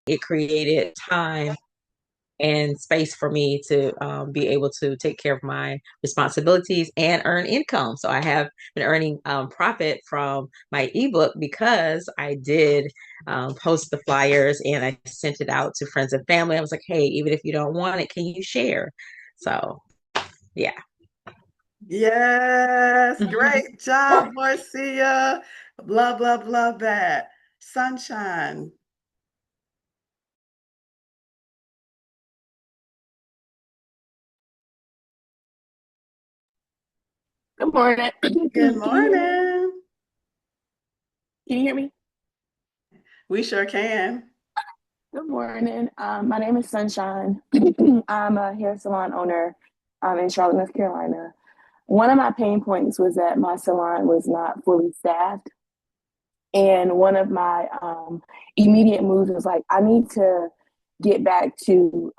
it created time and space for me to be able to take care of my responsibilities and earn income. So I have been earning profit from my ebook because I did post the flyers and I sent it out to friends and family. I was like, hey, even if you don't want it, can you share? So yeah. Yes, great job, Marcia. Love, love, love that. Sunshine. Good morning. Good Can you hear me? morning. Can you hear me? We sure can. Good morning. My name is Sunshine. I'm a hair salon owner in Charlotte, North Carolina. One of my pain points was that my salon was not fully staffed. And one of my immediate moves was like, I need to get back to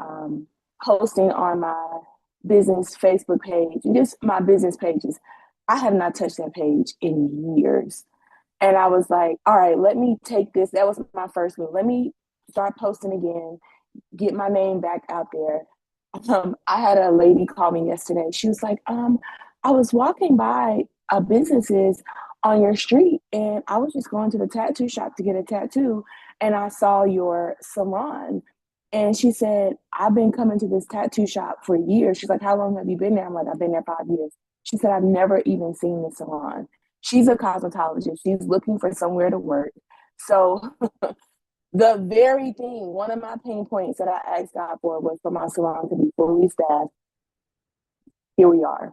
posting on my business Facebook page, just my business pages. I have not touched that page in years. And I was like, all right, let me take this. That was my first move. Let me start posting again, get my name back out there. I had a lady call me yesterday. She was like, I was walking by businesses on your street and I was just going to the tattoo shop to get a tattoo and I saw your salon. And she said, I've been coming to this tattoo shop for years. She's like, how long have you been there? I'm like, I've been there 5 years. She said, I've never even seen the salon. She's a cosmetologist. She's looking for somewhere to work. So the very thing, one of my pain points that I asked God for was for my salon to be fully staffed. Here we are.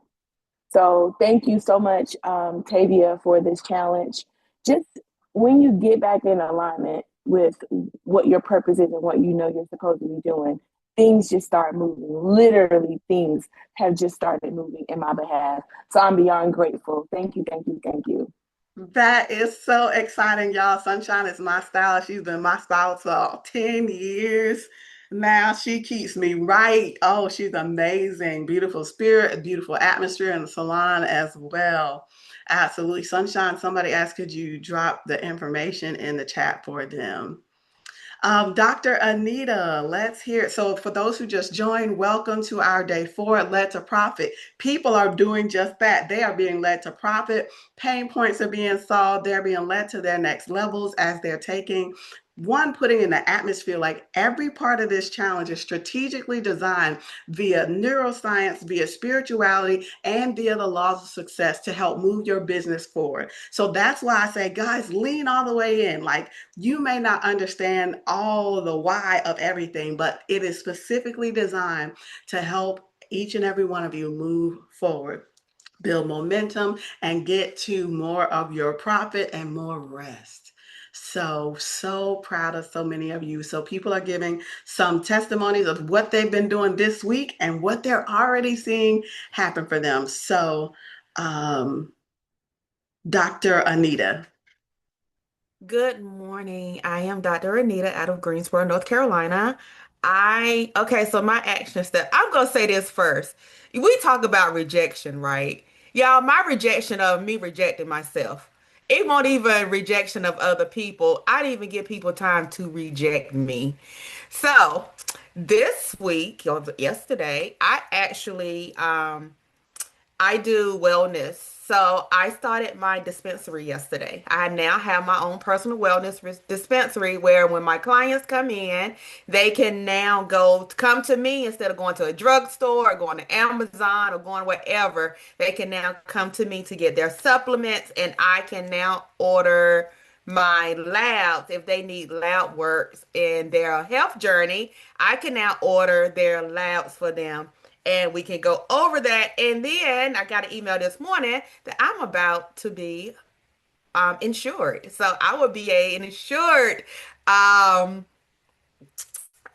So thank you so much, Tavia, for this challenge. Just when you get back in alignment with what your purpose is and what you know you're supposed to be doing, things just start moving. Literally, things have just started moving in my behalf. So I'm beyond grateful. Thank you, thank you, thank you. That is so exciting, y'all. Sunshine is my style. She's been my style for 10 years now. She keeps me right. Oh, she's amazing. Beautiful spirit, beautiful atmosphere in the salon as well. Absolutely. Sunshine, somebody asked, could you drop the information in the chat for them? Dr. Anita, let's hear it. So, for those who just joined, welcome to our day four, Led to Profit. People are doing just that. They are being led to profit. Pain points are being solved. They're being led to their next levels as they're taking one, putting in the atmosphere. Like every part of this challenge is strategically designed via neuroscience, via spirituality, and via the laws of success to help move your business forward. So that's why I say, guys, lean all the way in. Like, you may not understand all the why of everything, but it is specifically designed to help each and every one of you move forward, build momentum, and get to more of your profit and more rest. So, so proud of so many of you. So, people are giving some testimonies of what they've been doing this week and what they're already seeing happen for them. So, um, Dr. Anita. Good morning. I am Dr. Anita out of Greensboro, North Carolina. Okay, so my action step, I'm gonna say this first. We talk about rejection, right? Y'all, my rejection of me rejecting myself. It won't even rejection of other people. I didn't even give people time to reject me. So this week, or yesterday, I do wellness. So I started my dispensary yesterday. I now have my own personal wellness dispensary where when my clients come in, they can now come to me instead of going to a drugstore or going to Amazon or going wherever. They can now come to me to get their supplements and I can now order my labs if they need lab works in their health journey. I can now order their labs for them and we can go over that. And then I got an email this morning that I'm about to be insured. So I will be an insured um,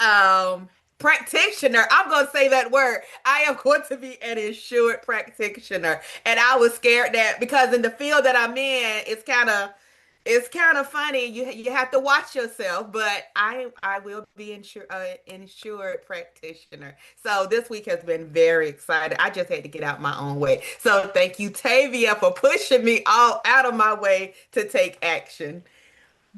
um, practitioner. I'm going to say that word. I am going to be an insured practitioner. And I was scared that because in the field that I'm in, it's kind of funny. You have to watch yourself, but I will be insured practitioner. So this week has been very exciting. I just had to get out my own way. So thank you, Tavia, for pushing me all out of my way to take action.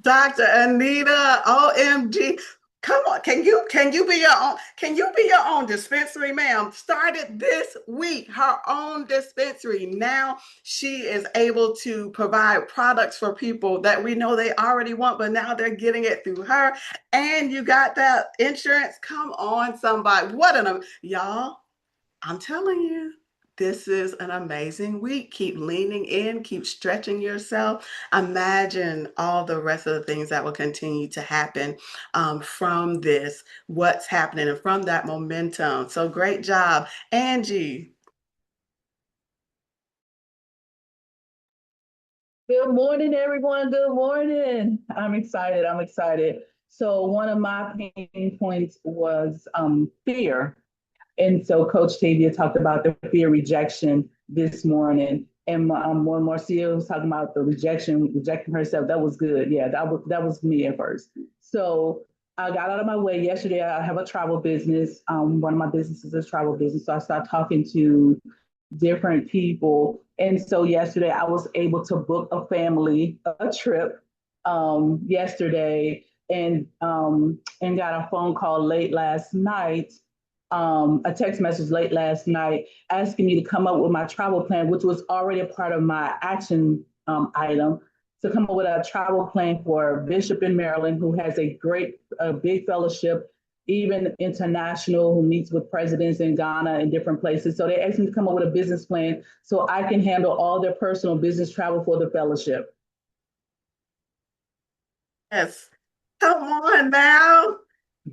Dr. Anita, OMG. Come on, can you be your own dispensary, ma'am? Started this week, her own dispensary. Now she is able to provide products for people that we know they already want, but now they're getting it through her. And you got that insurance. Come on, somebody. Y'all, I'm telling you, this is an amazing week. Keep leaning in, keep stretching yourself. Imagine all the rest of the things that will continue to happen from this, what's happening, and from that momentum. So great job, Angie. Good morning, everyone. Good morning. I'm excited. I'm excited. So one of my pain points was fear. And so Coach Tavia talked about the fear rejection this morning. And when Marcia was talking about the rejecting herself, that was good. Yeah, that was me at first. So I got out of my way yesterday. I have a travel business. One of my businesses is travel business. So I started talking to different people. And so yesterday I was able to book a family a trip yesterday and got a phone call late last night, a text message late last night asking me to come up with my travel plan, which was already a part of my action item, to come up with a travel plan for a bishop in Maryland who has a big fellowship, even international, who meets with presidents in Ghana and different places. So they asked me to come up with a business plan so I can handle all their personal business travel for the fellowship. Yes. Come on now.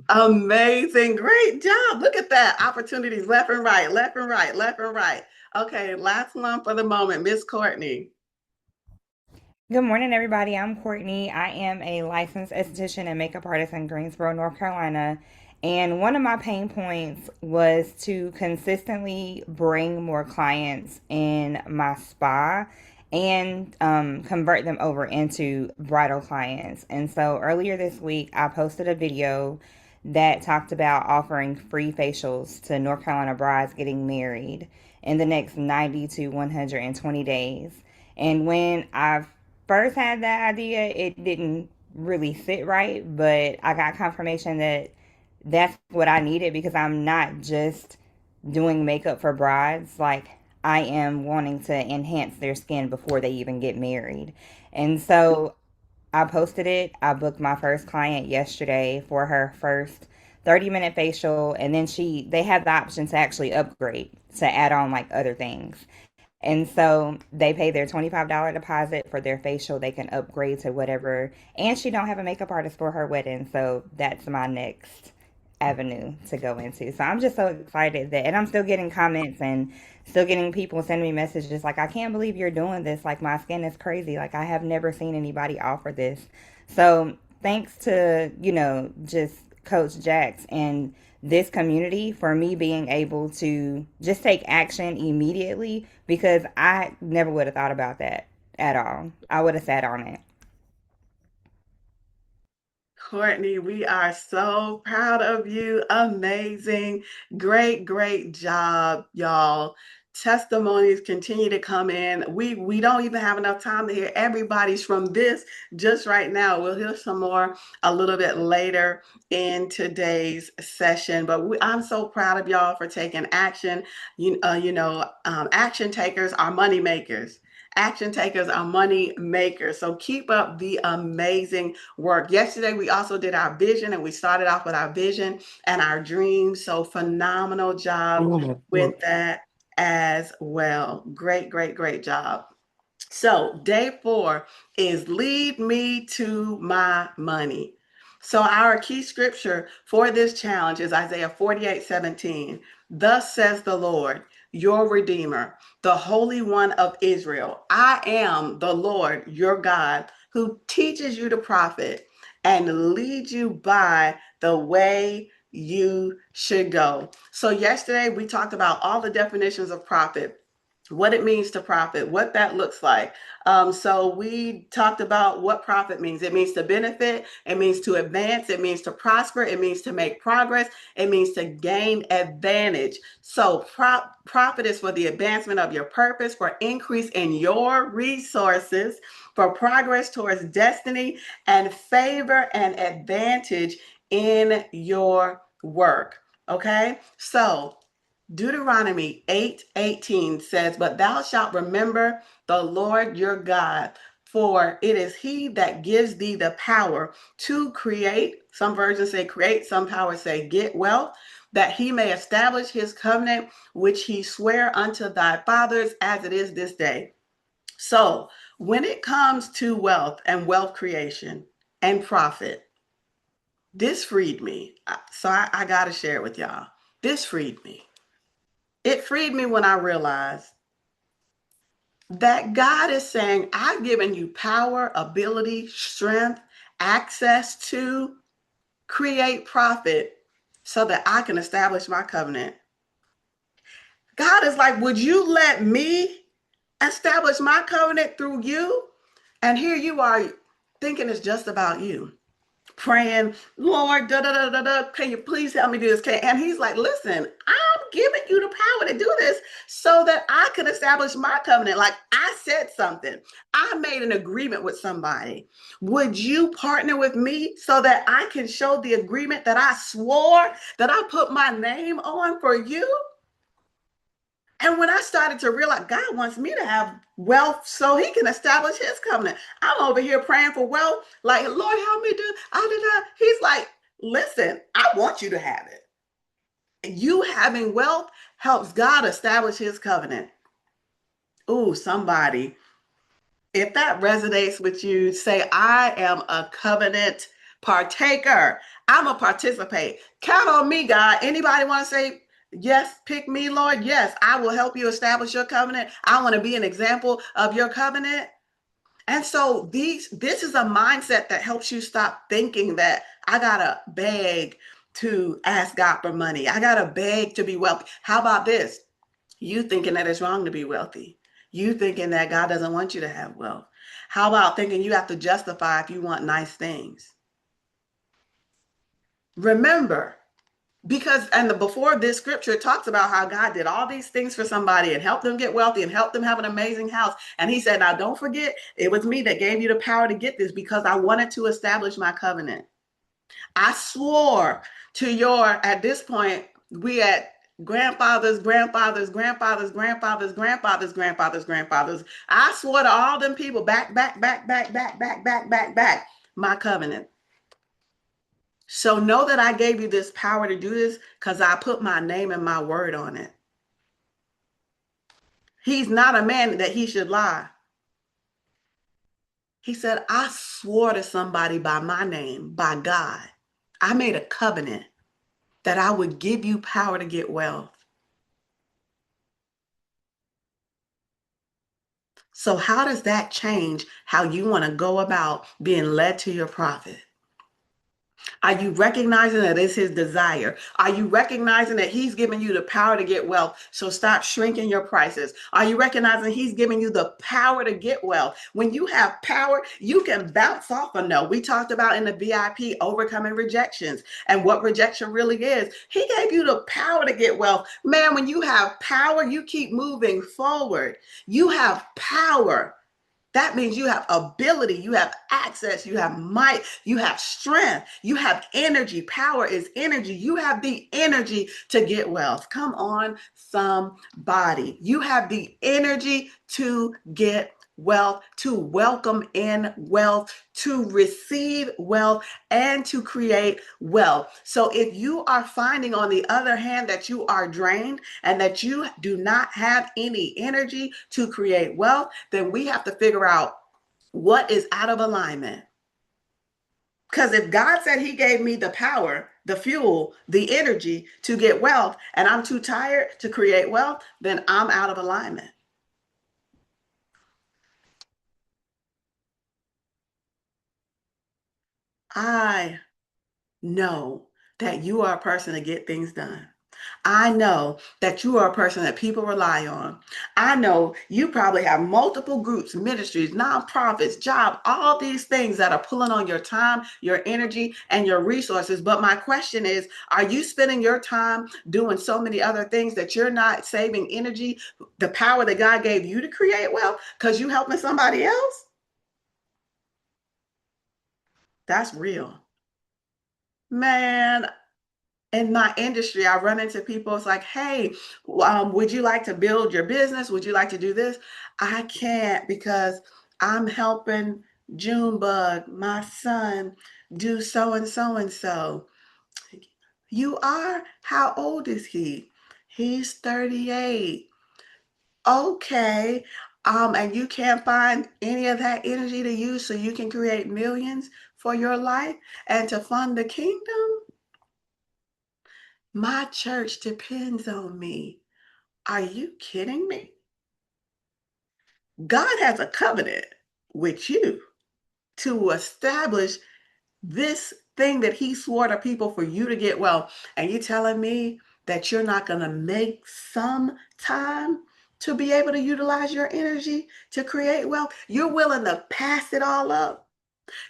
Amazing. Great job. Look at that. Opportunities left and right, left and right, left and right. Okay, last one for the moment, Miss Courtney. Good morning, everybody. I'm Courtney. I am a licensed esthetician and makeup artist in Greensboro, North Carolina. And one of my pain points was to consistently bring more clients in my spa and convert them over into bridal clients. And so earlier this week, I posted a video that talked about offering free facials to North Carolina brides getting married in the next 90 to 120 days. And when I first had that idea, it didn't really sit right, but I got confirmation that that's what I needed because I'm not just doing makeup for brides. Like, I am wanting to enhance their skin before they even get married. And so I posted it. I booked my first client yesterday for her first 30-minute facial, and then they have the option to actually upgrade to add on like other things. And so they pay their $25 deposit for their facial. They can upgrade to whatever. And she don't have a makeup artist for her wedding. So that's my next avenue to go into. So I'm just so excited and I'm still getting comments and still getting people sending me messages like, I can't believe you're doing this. Like, my skin is crazy. Like, I have never seen anybody offer this. So thanks to, just Coach Jax and this community for me being able to just take action immediately because I never would have thought about that at all. I would have sat on it. Courtney, we are so proud of you. Amazing. Great, great job, y'all. Testimonies continue to come in. We don't even have enough time to hear everybody's from this just right now. We'll hear some more a little bit later in today's session. But I'm so proud of y'all for taking action. Action takers are money makers. Action takers are money makers. So keep up the amazing work. Yesterday, we also did our vision and we started off with our vision and our dreams. So phenomenal job with that as well. Great, great, great job. So day 4 is lead me to my money. So our key scripture for this challenge is Isaiah 48:17. Thus says the Lord, your Redeemer, the Holy One of Israel. I am the Lord, your God, who teaches you to profit and leads you by the way you should go. So yesterday we talked about all the definitions of profit, what it means to profit, what that looks like. So we talked about what profit means. It means to benefit, it means to advance, it means to prosper, it means to make progress, it means to gain advantage. So profit is for the advancement of your purpose, for increase in your resources, for progress towards destiny, and favor and advantage in your work. Okay, so Deuteronomy 8:18 says, "But thou shalt remember the Lord your God, for it is he that gives thee the power to create." Some versions say create, some powers say get wealth, "that he may establish his covenant, which he sware unto thy fathers, as it is this day." So when it comes to wealth and wealth creation and profit, this freed me. So I got to share it with y'all. This freed me. It freed me when I realized that God is saying, I've given you power, ability, strength, access to create profit so that I can establish my covenant. God is like, would you let me establish my covenant through you? And here you are thinking it's just about you. Praying, Lord, da da da da da, can you please help me do this? And he's like, listen, I'm giving you the power to do this so that I can establish my covenant. Like I said something, I made an agreement with somebody. Would you partner with me so that I can show the agreement that I swore, that I put my name on for you? And when I started to realize God wants me to have wealth so he can establish his covenant, I'm over here praying for wealth, like, Lord, help me do. He's like, listen, I want you to have it. You having wealth helps God establish his covenant. Ooh, somebody, if that resonates with you, say, I am a covenant partaker. I'm a participate. Count on me, God. Anybody want to say, yes, pick me, Lord? Yes, I will help you establish your covenant. I want to be an example of your covenant. And so this is a mindset that helps you stop thinking that I got to beg to ask God for money. I got to beg to be wealthy. How about this? You thinking that it's wrong to be wealthy. You thinking that God doesn't want you to have wealth. How about thinking you have to justify if you want nice things? Remember, before this scripture, it talks about how God did all these things for somebody and helped them get wealthy and helped them have an amazing house. And he said, now don't forget, it was me that gave you the power to get this because I wanted to establish my covenant. I swore to at this point, we at grandfathers, grandfathers, grandfathers, grandfathers, grandfathers, grandfathers, grandfathers. I swore to all them people back, my covenant. So know that I gave you this power to do this because I put my name and my word on it. He's not a man that he should lie. He said, I swore to somebody by my name, by God. I made a covenant that I would give you power to get wealth. So how does that change how you want to go about being led to your profit? Are you recognizing that it's his desire? Are you recognizing that he's giving you the power to get wealth? So stop shrinking your prices. Are you recognizing he's giving you the power to get wealth? When you have power, you can bounce off a no. We talked about in the VIP overcoming rejections and what rejection really is. He gave you the power to get wealth. Man, when you have power, you keep moving forward. You have power. That means you have ability, you have access, you have might, you have strength, you have energy. Power is energy. You have the energy to get wealth. Come on, somebody. You have the energy to get wealth, to welcome in wealth, to receive wealth, and to create wealth. So if you are finding, on the other hand, that you are drained and that you do not have any energy to create wealth, then we have to figure out what is out of alignment. Because if God said he gave me the power, the fuel, the energy to get wealth, and I'm too tired to create wealth, then I'm out of alignment. I know that you are a person to get things done. I know that you are a person that people rely on. I know you probably have multiple groups, ministries, nonprofits, job, all these things that are pulling on your time, your energy, and your resources. But my question is, are you spending your time doing so many other things that you're not saving energy, the power that God gave you to create wealth, because you helping somebody else? That's real. Man, in my industry, I run into people. It's like, hey, would you like to build your business? Would you like to do this? I can't because I'm helping Junebug, my son, do so and so and so. You are? How old is he? He's 38. Okay. And you can't find any of that energy to use so you can create millions for your life and to fund the kingdom? My church depends on me. Are you kidding me? God has a covenant with you to establish this thing that he swore to people for you to get well. And you telling me that you're not going to make some time to be able to utilize your energy to create wealth? You're willing to pass it all up.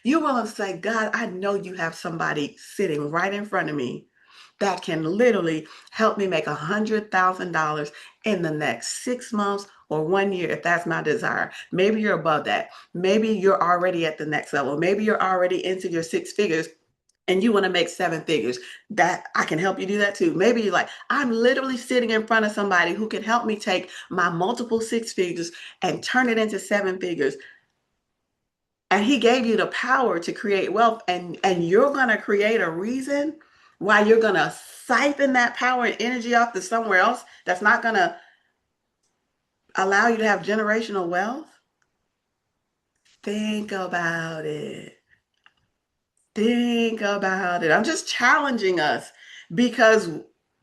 You're willing to say, God, I know you have somebody sitting right in front of me that can literally help me make $100,000 in the next 6 months or 1 year, if that's my desire. Maybe you're above that. Maybe you're already at the next level. Maybe you're already into your six figures and you want to make seven figures. That I can help you do that too. Maybe you're like, I'm literally sitting in front of somebody who can help me take my multiple six figures and turn it into seven figures. And he gave you the power to create wealth, and you're going to create a reason why you're going to siphon that power and energy off to somewhere else that's not going to allow you to have generational wealth. Think about it. Think about it. I'm just challenging us because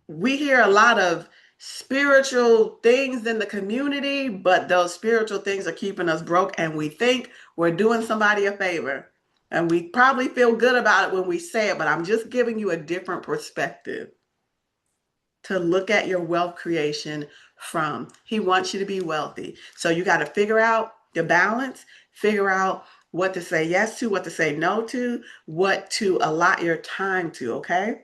we hear a lot of spiritual things in the community, but those spiritual things are keeping us broke, and we think we're doing somebody a favor. And we probably feel good about it when we say it, but I'm just giving you a different perspective to look at your wealth creation from. He wants you to be wealthy. So you got to figure out the balance, figure out what to say yes to, what to say no to, what to allot your time to, okay?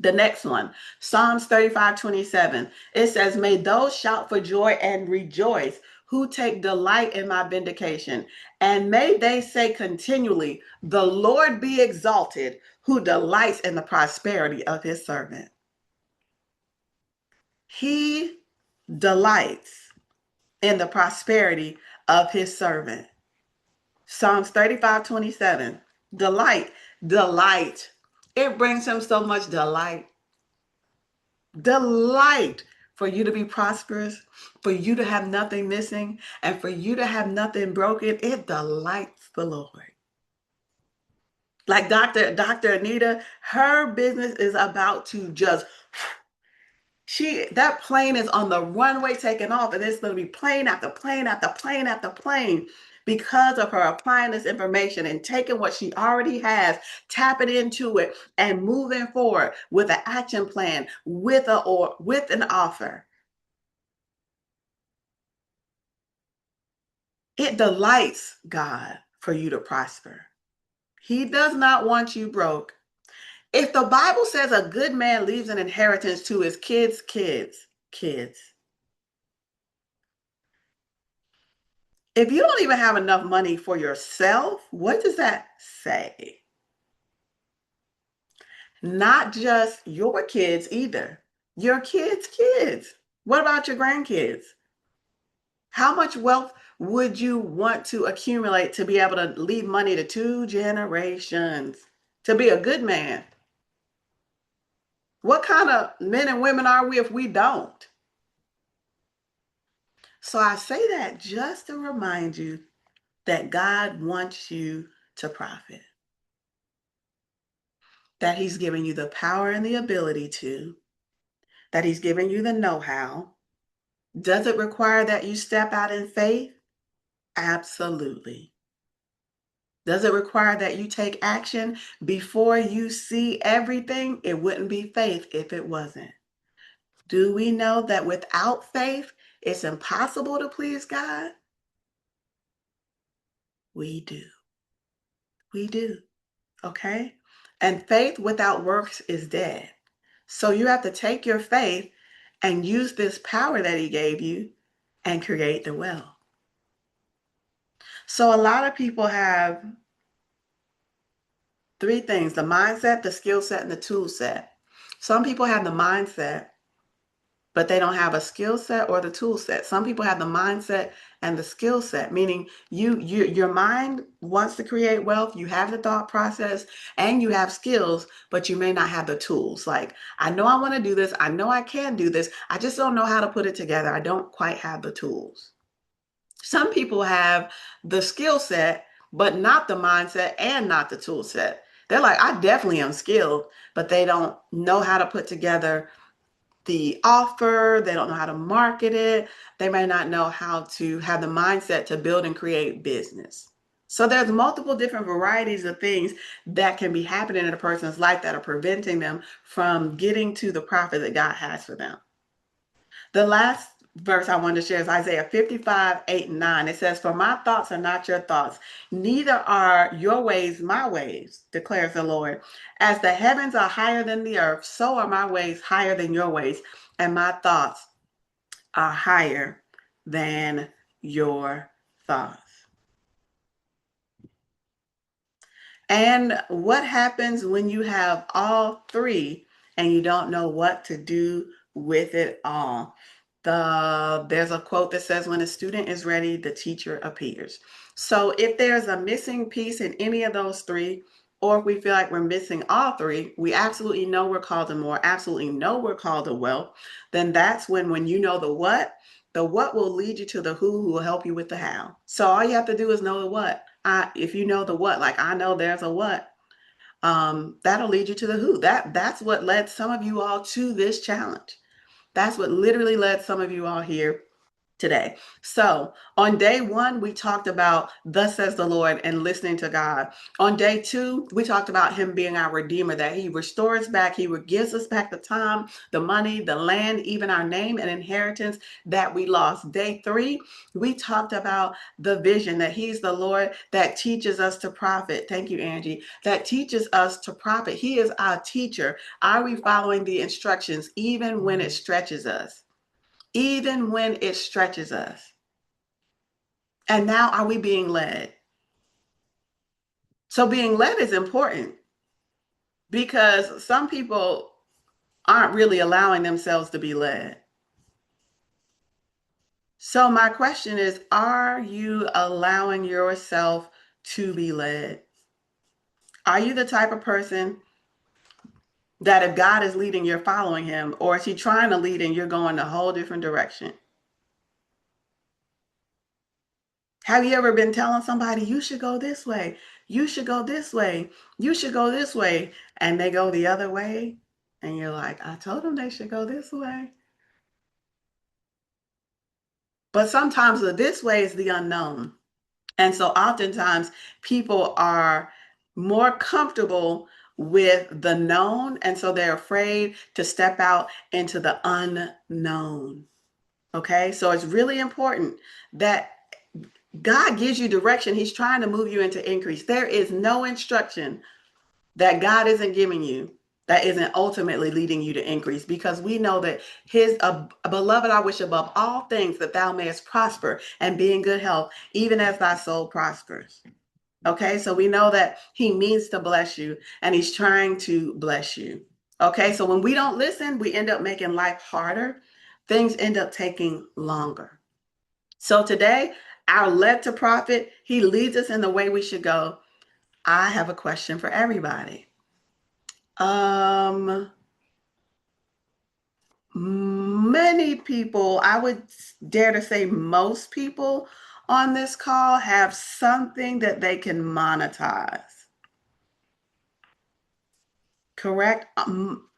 The next one, Psalms 35:27. It says, may those shout for joy and rejoice who take delight in my vindication. And may they say continually, the Lord be exalted, who delights in the prosperity of his servant. He delights in the prosperity of his servant. Psalms 35:27. Delight, delight. It brings him so much delight. Delight for you to be prosperous, for you to have nothing missing, and for you to have nothing broken. It delights the Lord. Like Dr. Anita, her business is about to just that plane is on the runway taking off, and it's going to be plane after plane after plane after plane because of her applying this information and taking what she already has, tapping into it, and moving forward with an action plan, with an offer. It delights God for you to prosper. He does not want you broke. If the Bible says a good man leaves an inheritance to his kids. If you don't even have enough money for yourself, what does that say? Not just your kids either. Your kids. What about your grandkids? How much wealth would you want to accumulate to be able to leave money to two generations? To be a good man? What kind of men and women are we if we don't? So I say that just to remind you that God wants you to profit, that he's giving you the power and the ability to, that he's giving you the know-how. Does it require that you step out in faith? Absolutely. Does it require that you take action before you see everything? It wouldn't be faith if it wasn't. Do we know that without faith, it's impossible to please God? We do. We do. Okay? And faith without works is dead. So you have to take your faith and use this power that he gave you and create the wealth. So a lot of people have Three things: the mindset, the skill set, and the tool set. Some people have the mindset, but they don't have a skill set or the tool set. Some people have the mindset and the skill set, meaning your mind wants to create wealth, you have the thought process and you have skills, but you may not have the tools. Like, I know I want to do this, I know I can do this, I just don't know how to put it together. I don't quite have the tools. Some people have the skill set, but not the mindset and not the tool set. They're like, I definitely am skilled, but they don't know how to put together the offer. They don't know how to market it. They may not know how to have the mindset to build and create business. So there's multiple different varieties of things that can be happening in a person's life that are preventing them from getting to the profit that God has for them. The last verse I wanted to share is Isaiah 55:8 and 9. It says, "For my thoughts are not your thoughts, neither are your ways my ways, declares the Lord. As the heavens are higher than the earth, so are my ways higher than your ways, and my thoughts are higher than your thoughts." And what happens when you have all three and you don't know what to do with it all? There's a quote that says, "When a student is ready, the teacher appears." So if there's a missing piece in any of those three, or if we feel like we're missing all three, we absolutely know we're called to more, absolutely know we're called to wealth, then that's when you know the what will lead you to the who will help you with the how. So all you have to do is know the what. If you know the what, like I know there's a what, that'll lead you to the who. That's what led some of you all to this challenge. That's what literally led some of you all here today. So on day one, we talked about thus says the Lord and listening to God. On day two, we talked about him being our redeemer, that he restores back, he gives us back the time, the money, the land, even our name and inheritance that we lost. Day three, we talked about the vision, that he's the Lord that teaches us to profit. Thank you, Angie. That teaches us to profit. He is our teacher. Are we following the instructions even when it stretches us? Even when it stretches us. And now, are we being led? So being led is important because some people aren't really allowing themselves to be led. So my question is, are you allowing yourself to be led? Are you the type of person that if God is leading, you're following him, or is he trying to lead and you're going a whole different direction? Have you ever been telling somebody, you should go this way, you should go this way, you should go this way, and they go the other way? And you're like, I told them they should go this way. But sometimes the this way is the unknown. And so oftentimes people are more comfortable with the known. And so they're afraid to step out into the unknown. Okay. So it's really important that God gives you direction. He's trying to move you into increase. There is no instruction that God isn't giving you that isn't ultimately leading you to increase, because we know that his beloved, I wish above all things that thou mayest prosper and be in good health, even as thy soul prospers. Okay, so we know that he means to bless you and he's trying to bless you. Okay, so when we don't listen, we end up making life harder. Things end up taking longer. So today, our led to profit, he leads us in the way we should go. I have a question for everybody. Many people, I would dare to say most people on this call have something that they can monetize. Correct? Um,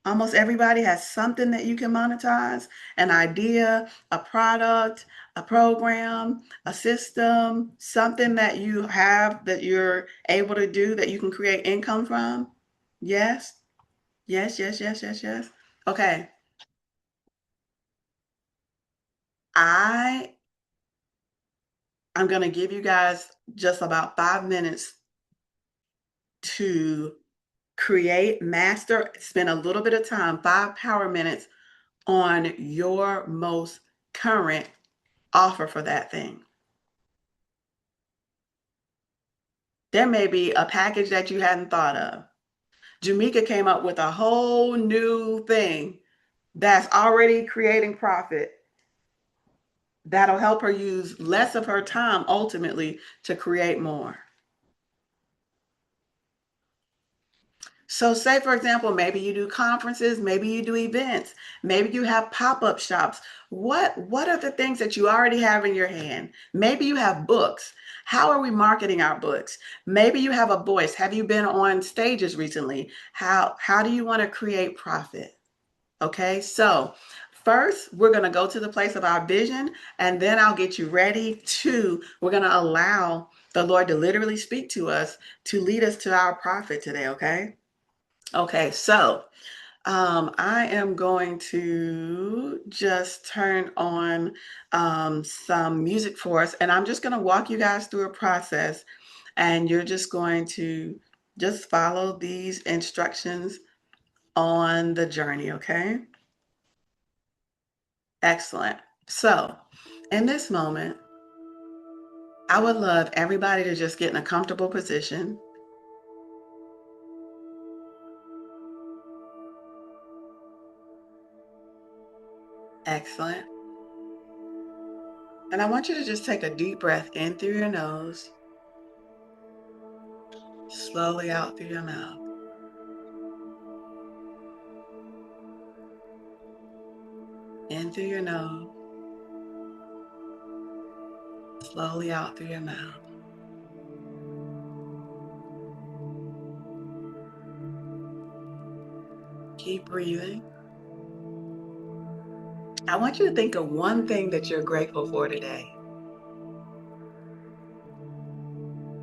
Almost everybody has something that you can monetize, an idea, a product, a program, a system, something that you have that you're able to do that you can create income from. Yes, yes, yes, yes, yes, yes. Okay. I I'm going to give you guys just about 5 minutes to create, master, spend a little bit of time, 5 power minutes on your most current offer for that thing. There may be a package that you hadn't thought of. Jamaica came up with a whole new thing that's already creating profit that'll help her use less of her time ultimately to create more. So say, for example, maybe you do conferences, maybe you do events, maybe you have pop-up shops. What are the things that you already have in your hand? Maybe you have books. How are we marketing our books? Maybe you have a voice. Have you been on stages recently? How do you want to create profit? Okay, so first we're going to go to the place of our vision, and then I'll get you ready to, we're going to allow the Lord to literally speak to us to lead us to our profit today, okay? Okay, so I am going to just turn on some music for us, and I'm just going to walk you guys through a process, and you're just going to just follow these instructions on the journey, okay? Excellent. So, in this moment, I would love everybody to just get in a comfortable position. Excellent. And I want you to just take a deep breath in through your nose, slowly out through your mouth. In through your nose, slowly out through your mouth. Keep breathing. I want you to think of one thing that you're grateful for today.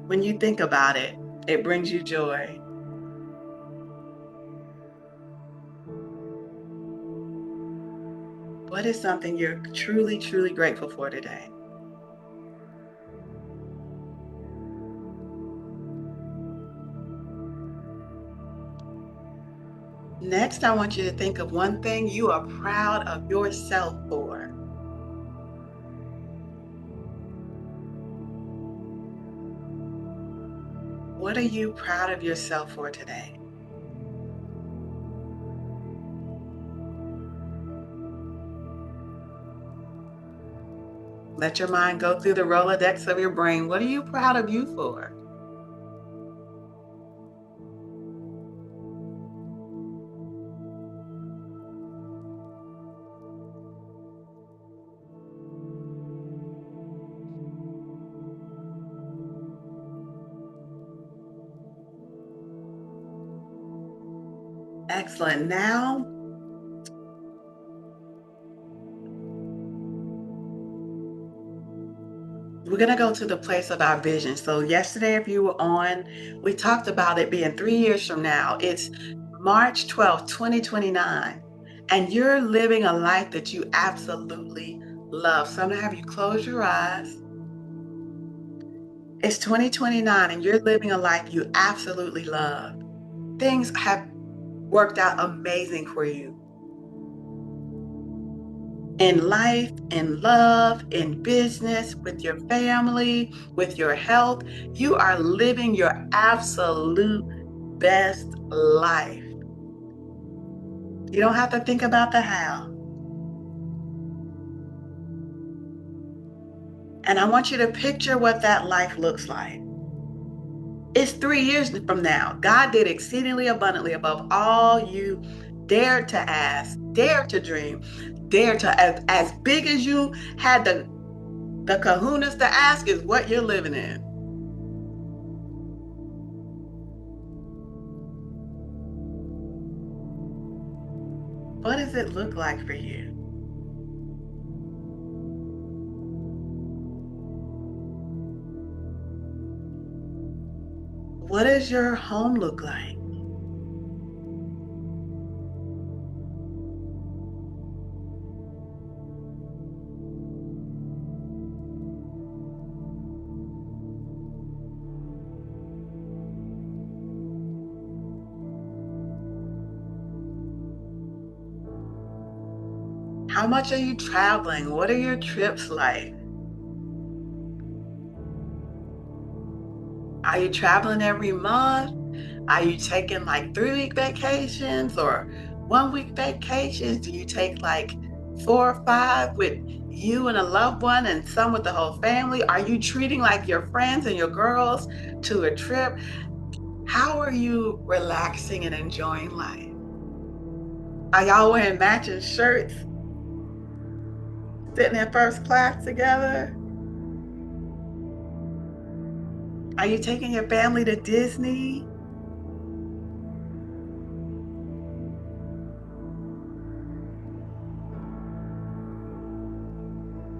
When you think about it, it brings you joy. What is something you're truly, truly grateful for today? Next, I want you to think of one thing you are proud of yourself for. What are you proud of yourself for today? Let your mind go through the Rolodex of your brain. What are you proud of you for? Excellent. Now, we're going to go to the place of our vision. So yesterday, if you were on, we talked about it being 3 years from now. It's March 12th, 2029. And you're living a life that you absolutely love. So I'm going to have you close your eyes. It's 2029 and you're living a life you absolutely love. Things have worked out amazing for you. In life, in love, in business, with your family, with your health, you are living your absolute best life. You don't have to think about the how. And I want you to picture what that life looks like. It's 3 years from now. God did exceedingly abundantly above all you dared to ask, dare to dream, dare to, as big as you had the kahunas to ask is what you're living in. What does it look like for you? What does your home look like? How much are you traveling? What are your trips like? Are you traveling every month? Are you taking like 3-week vacations or 1-week vacations? Do you take like 4 or 5 with you and a loved one and some with the whole family? Are you treating like your friends and your girls to a trip? How are you relaxing and enjoying life? Are y'all wearing matching shirts, sitting in first class together? Are you taking your family to Disney?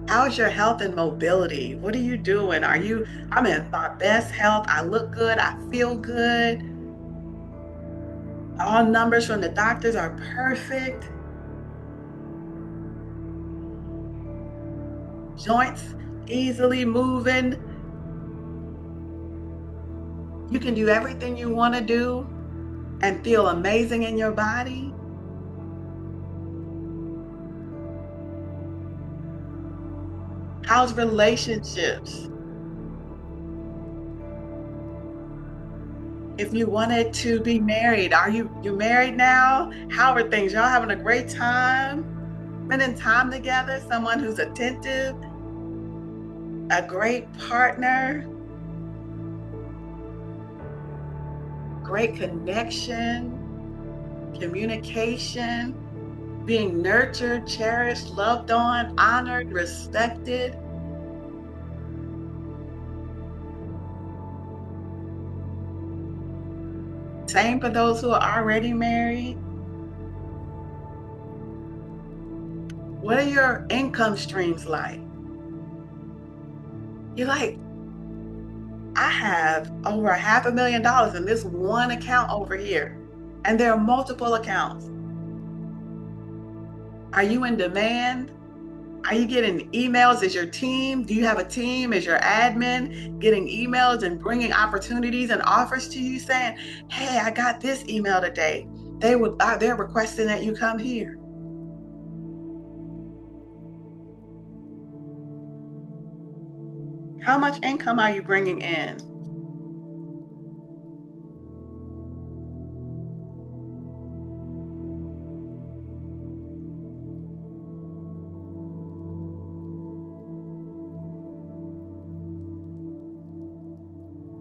How's your health and mobility? What are you doing? I'm in my best health. I look good. I feel good. All numbers from the doctors are perfect. Joints easily moving. You can do everything you want to do and feel amazing in your body. How's relationships? If you wanted to be married, you married now? How are things? Y'all having a great time? Spending time together? Someone who's attentive, a great partner, great connection, communication, being nurtured, cherished, loved on, honored, respected. Same for those who are already married. What are your income streams like? You're like, I have over $500,000 in this one account over here, and there are multiple accounts. Are you in demand? Are you getting emails? Is your team? Do you have a team? Is your admin getting emails and bringing opportunities and offers to you saying, hey, I got this email today. They're requesting that you come here. How much income are you bringing in?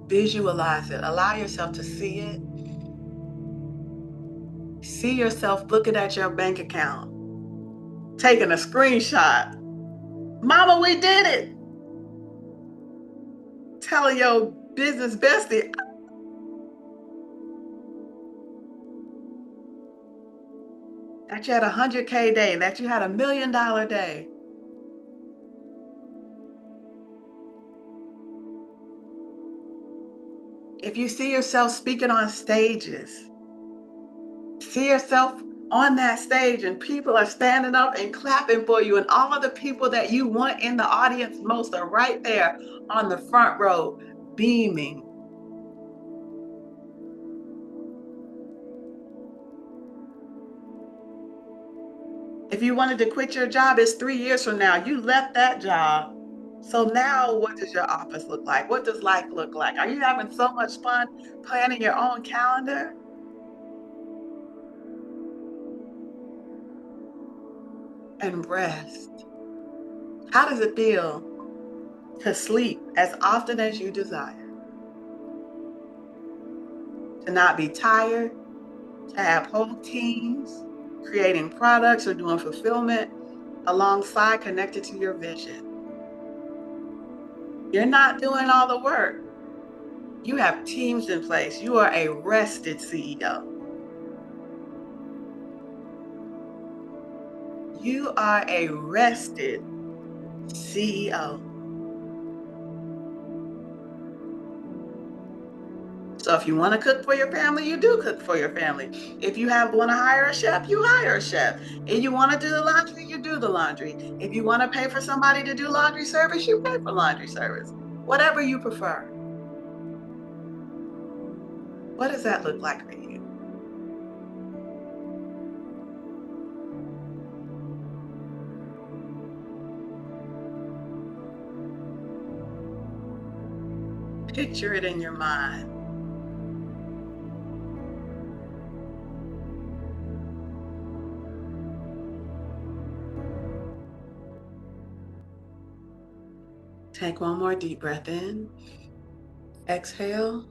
Visualize it. Allow yourself to see it. See yourself looking at your bank account, taking a screenshot. Mama, we did it. Telling your business bestie that you had a 100K day, that you had $1 million day. If you see yourself speaking on stages, see yourself on that stage and people are standing up and clapping for you, and all of the people that you want in the audience most are right there on the front row, beaming. If you wanted to quit your job, it's 3 years from now. You left that job. So now what does your office look like? What does life look like? Are you having so much fun planning your own calendar? And rest. How does it feel to sleep as often as you desire? To not be tired, to have whole teams creating products or doing fulfillment alongside connected to your vision. You're not doing all the work. You have teams in place. You are a rested CEO. You are a rested CEO. So if you want to cook for your family, you do cook for your family. If you want to hire a chef, you hire a chef. If you want to do the laundry, you do the laundry. If you want to pay for somebody to do laundry service, you pay for laundry service. Whatever you prefer. What does that look like for you? Picture it in your mind. Take one more deep breath in. Exhale.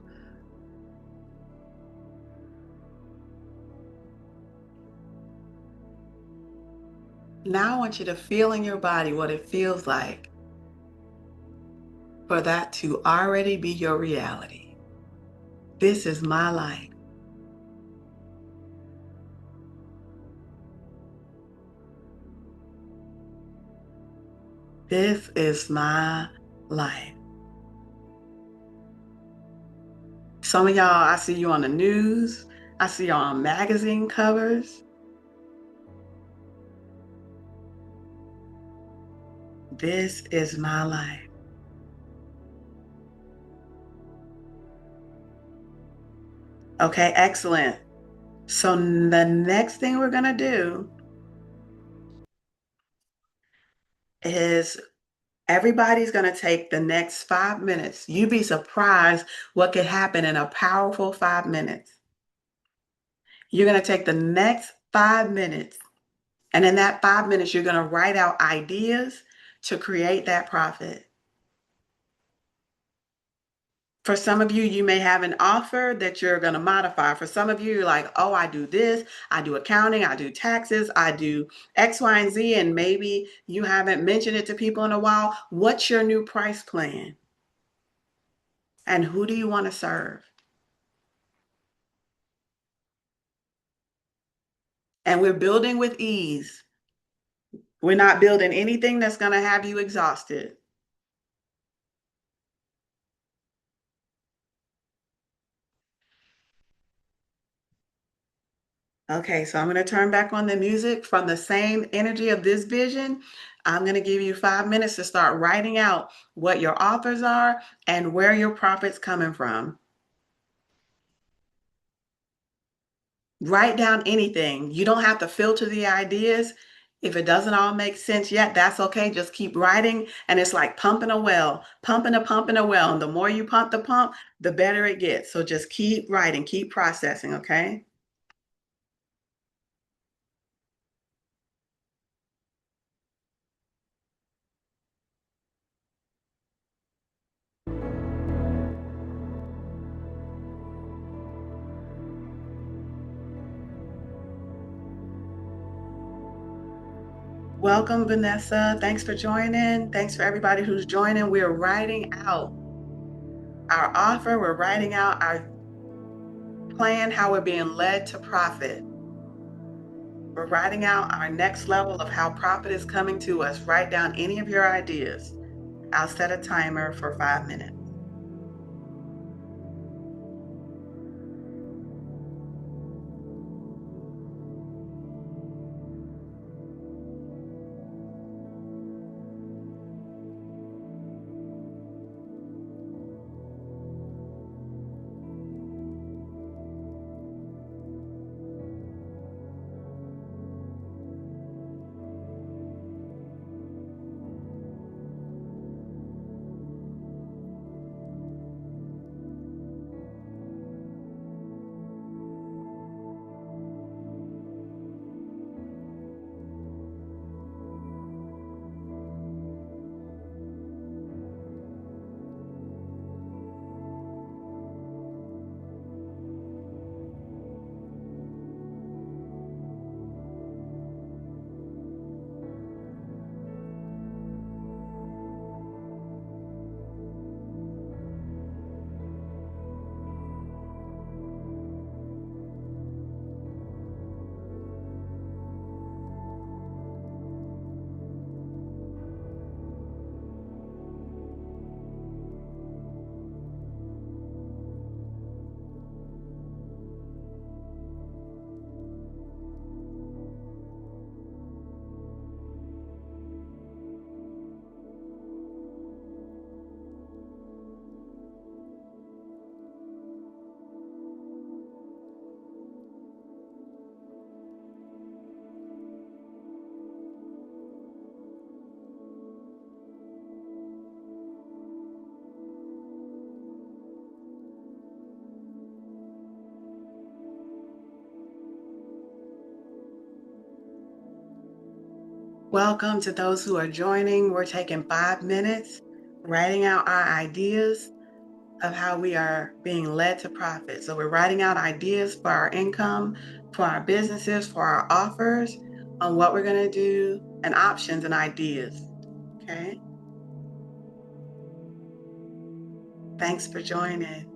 Now I want you to feel in your body what it feels like for that to already be your reality. This is my life. This is my life. Some of y'all, I see you on the news. I see you on magazine covers. This is my life. Okay, excellent. So the next thing we're going to do is everybody's going to take the next 5 minutes. You'd be surprised what could happen in a powerful 5 minutes. You're going to take the next 5 minutes, and in that 5 minutes, you're going to write out ideas to create that profit. For some of you, you may have an offer that you're going to modify. For some of you, you're like, oh, I do this, I do accounting, I do taxes, I do X, Y, and Z, and maybe you haven't mentioned it to people in a while. What's your new price plan? And who do you want to serve? And we're building with ease. We're not building anything that's going to have you exhausted. Okay, so I'm going to turn back on the music from the same energy of this vision. I'm going to give you 5 minutes to start writing out what your offers are and where your profit's coming from. Write down anything. You don't have to filter the ideas. If it doesn't all make sense yet, that's okay. Just keep writing. And it's like pumping a well, pumping a well. And the more you pump the pump, the better it gets. So just keep writing, keep processing, okay? Welcome, Vanessa. Thanks for joining. Thanks for everybody who's joining. We're writing out our offer. We're writing out our plan, how we're being led to profit. We're writing out our next level of how profit is coming to us. Write down any of your ideas. I'll set a timer for 5 minutes. Welcome to those who are joining. We're taking 5 minutes, writing out our ideas of how we are being led to profit. So we're writing out ideas for our income, for our businesses, for our offers, on what we're going to do, and options and ideas. Okay. Thanks for joining.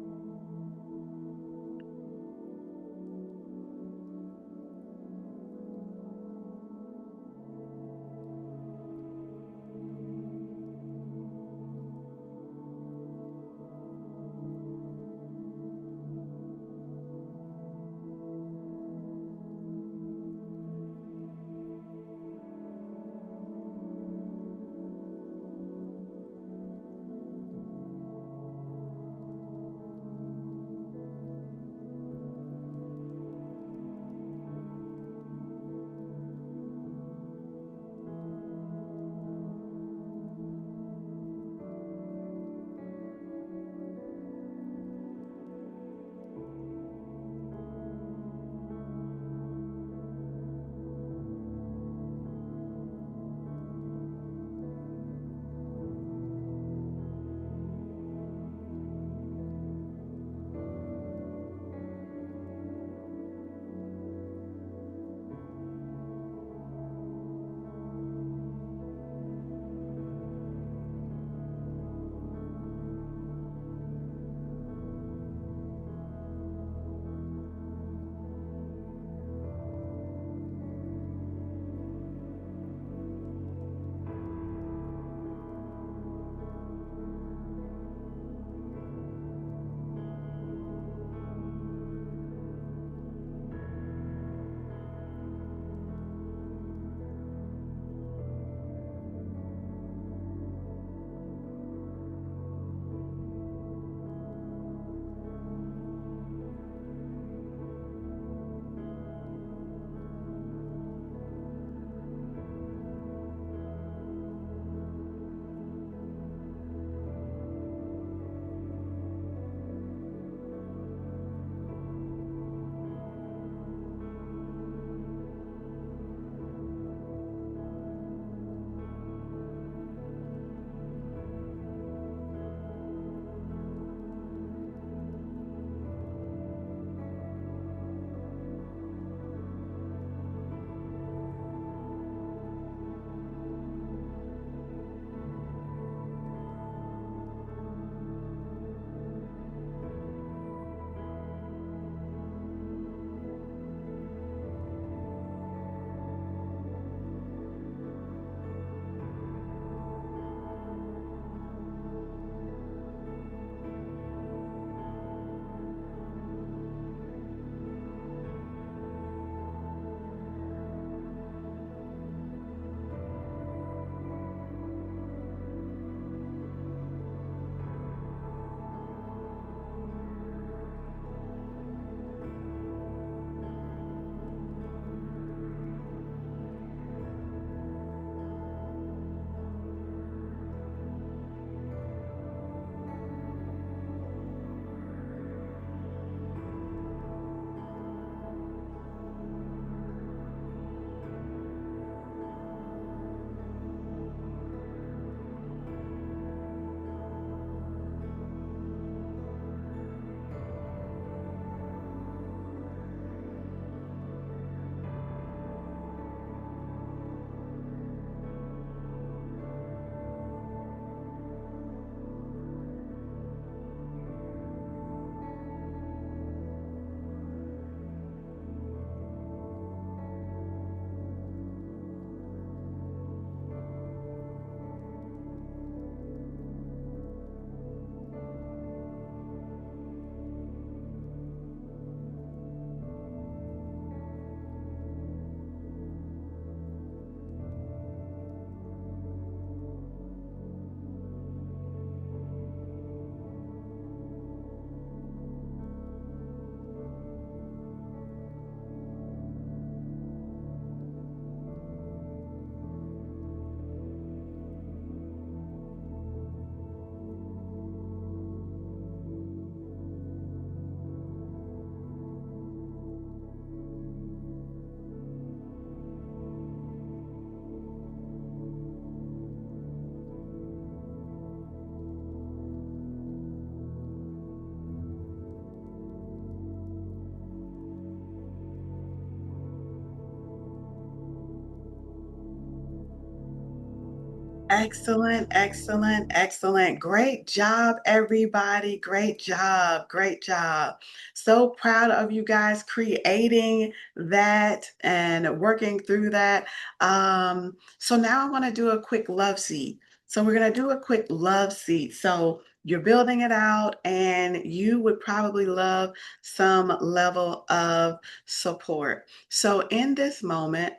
Excellent, excellent, excellent. Great job, everybody. Great job. Great job. So proud of you guys creating that and working through that. So now I want to do a quick love seat. So we're going to do a quick love seat. So you're building it out, and you would probably love some level of support. So in this moment,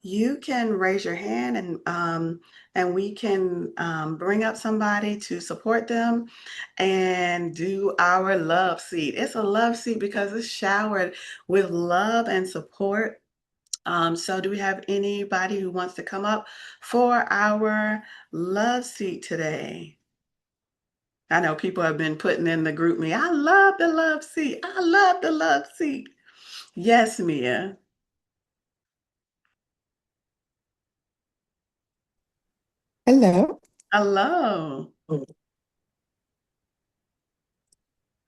you can raise your hand, and we can bring up somebody to support them and do our love seat. It's a love seat because it's showered with love and support. So do we have anybody who wants to come up for our love seat today? I know people have been putting in the group me. I love the love seat. I love the love seat. Yes, Mia. Hello. Hello.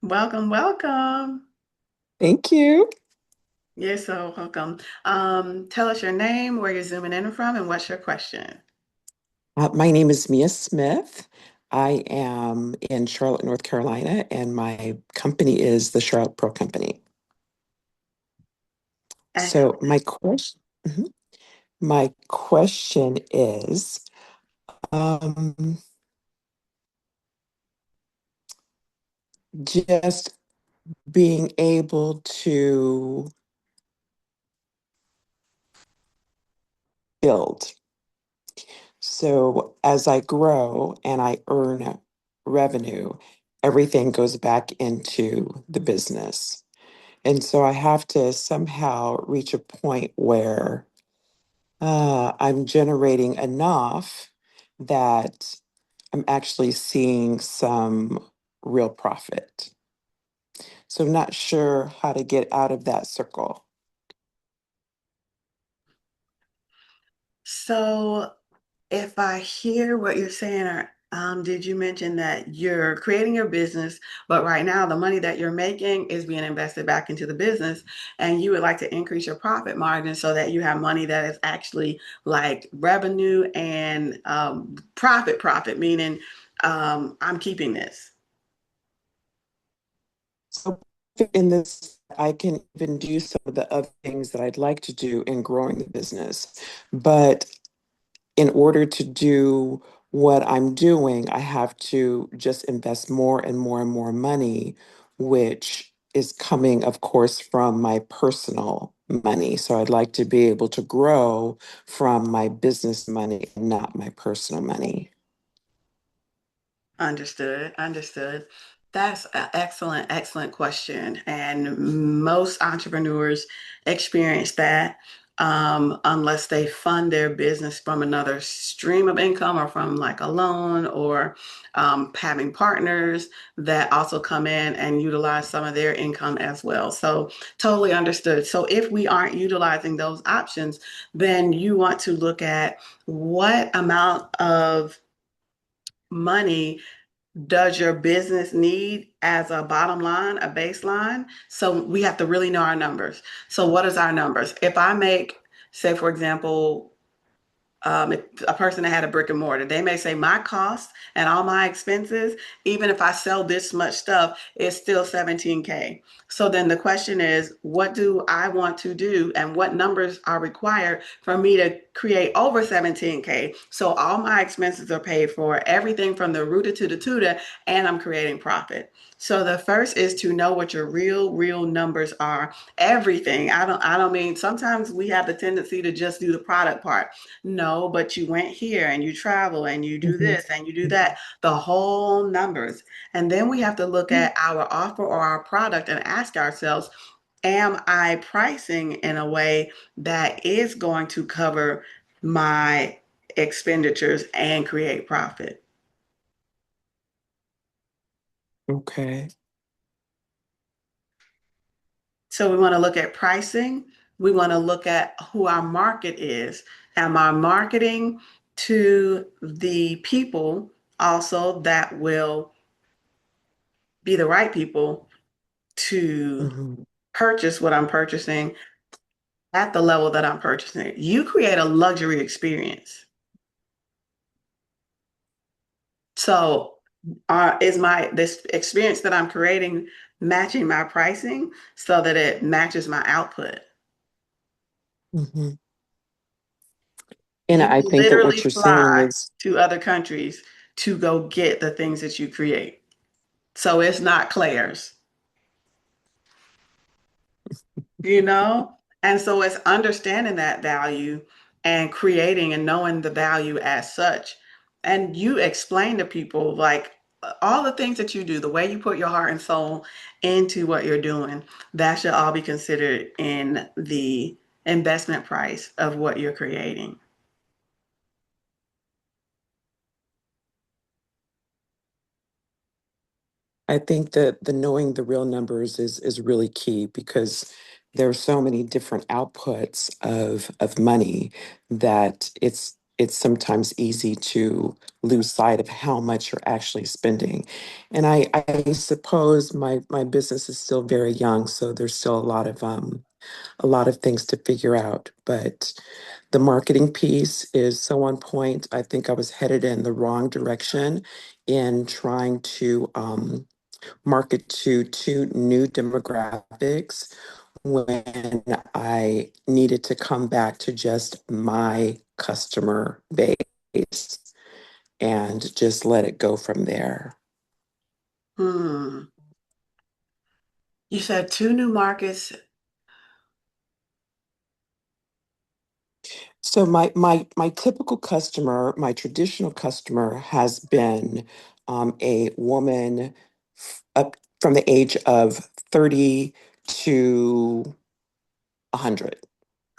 Welcome, welcome. Thank you. You're so welcome. Tell us your name, where you're zooming in from, and what's your question? My name is Mia Smith. I am in Charlotte, North Carolina, and my company is the Charlotte Pro Company. So Excellent. my question is, um, just being able to build. So as I grow and I earn revenue, everything goes back into the business. And so I have to somehow reach a point where I'm generating enough that I'm actually seeing some real profit. So I'm not sure how to get out of that circle. So, if I hear what you're saying, or did you mention that you're creating your business, but right now the money that you're making is being invested back into the business, and you would like to increase your profit margin so that you have money that is actually like revenue and profit, meaning I'm keeping this. So in this, I can even do some of the other things that I'd like to do in growing the business. But in order to do what I'm doing, I have to just invest more and more and more money, which is coming, of course, from my personal money. So I'd like to be able to grow from my business money, not my personal money. Understood, understood. That's an excellent, excellent question. And most entrepreneurs experience that unless they fund their business from another stream of income or from like a loan or having partners that also come in and utilize some of their income as well. So, totally understood. So, if we aren't utilizing those options, then you want to look at what amount of money does your business need as a bottom line, a baseline? So we have to really know our numbers. So what is our numbers? If I make, say, for example, if a person that had a brick and mortar, they may say my cost and all my expenses, even if I sell this much stuff, is still 17K. So then the question is, what do I want to do and what numbers are required for me to create over 17K? So all my expenses are paid for, everything from the rooter to the tutor, and I'm creating profit. So the first is to know what your real numbers are. Everything. I don't mean sometimes we have the tendency to just do the product part. No, but you went here and you travel and you do Mhm. this and you do that, the whole numbers. And then we have to look at our offer or our product and ask ourselves, am I pricing in a way that is going to cover my expenditures and create profit? Okay. So we want to look at pricing. We want to look at who our market is. Am I marketing to the people also that will be the right people to Mhm. purchase what I'm purchasing at the level that I'm purchasing it? You create a luxury experience. So, is my this experience that I'm creating matching my pricing so that it matches my output? Hmm. And You I think that literally what you're saying fly is, to other countries to go get the things that you create. So it's not Claire's, you know? And so it's understanding that value and creating and knowing the value as such. And you explain to people like all the things that you do, the way you put your heart and soul into what you're doing, that should all be considered in the investment price of what you're creating. I think that the knowing the real numbers is really key because there are so many different outputs of money that it's sometimes easy to lose sight of how much you're actually spending. And I suppose my business is still very young, so there's still a lot of things to figure out. But the marketing piece is so on point. I think I was headed in the wrong direction in trying to market to two new demographics when I needed to come back to just my customer base and just let it go from there. Hmm. You said two new markets. So my typical customer, my traditional customer has been a woman up from the age of 30 to 100.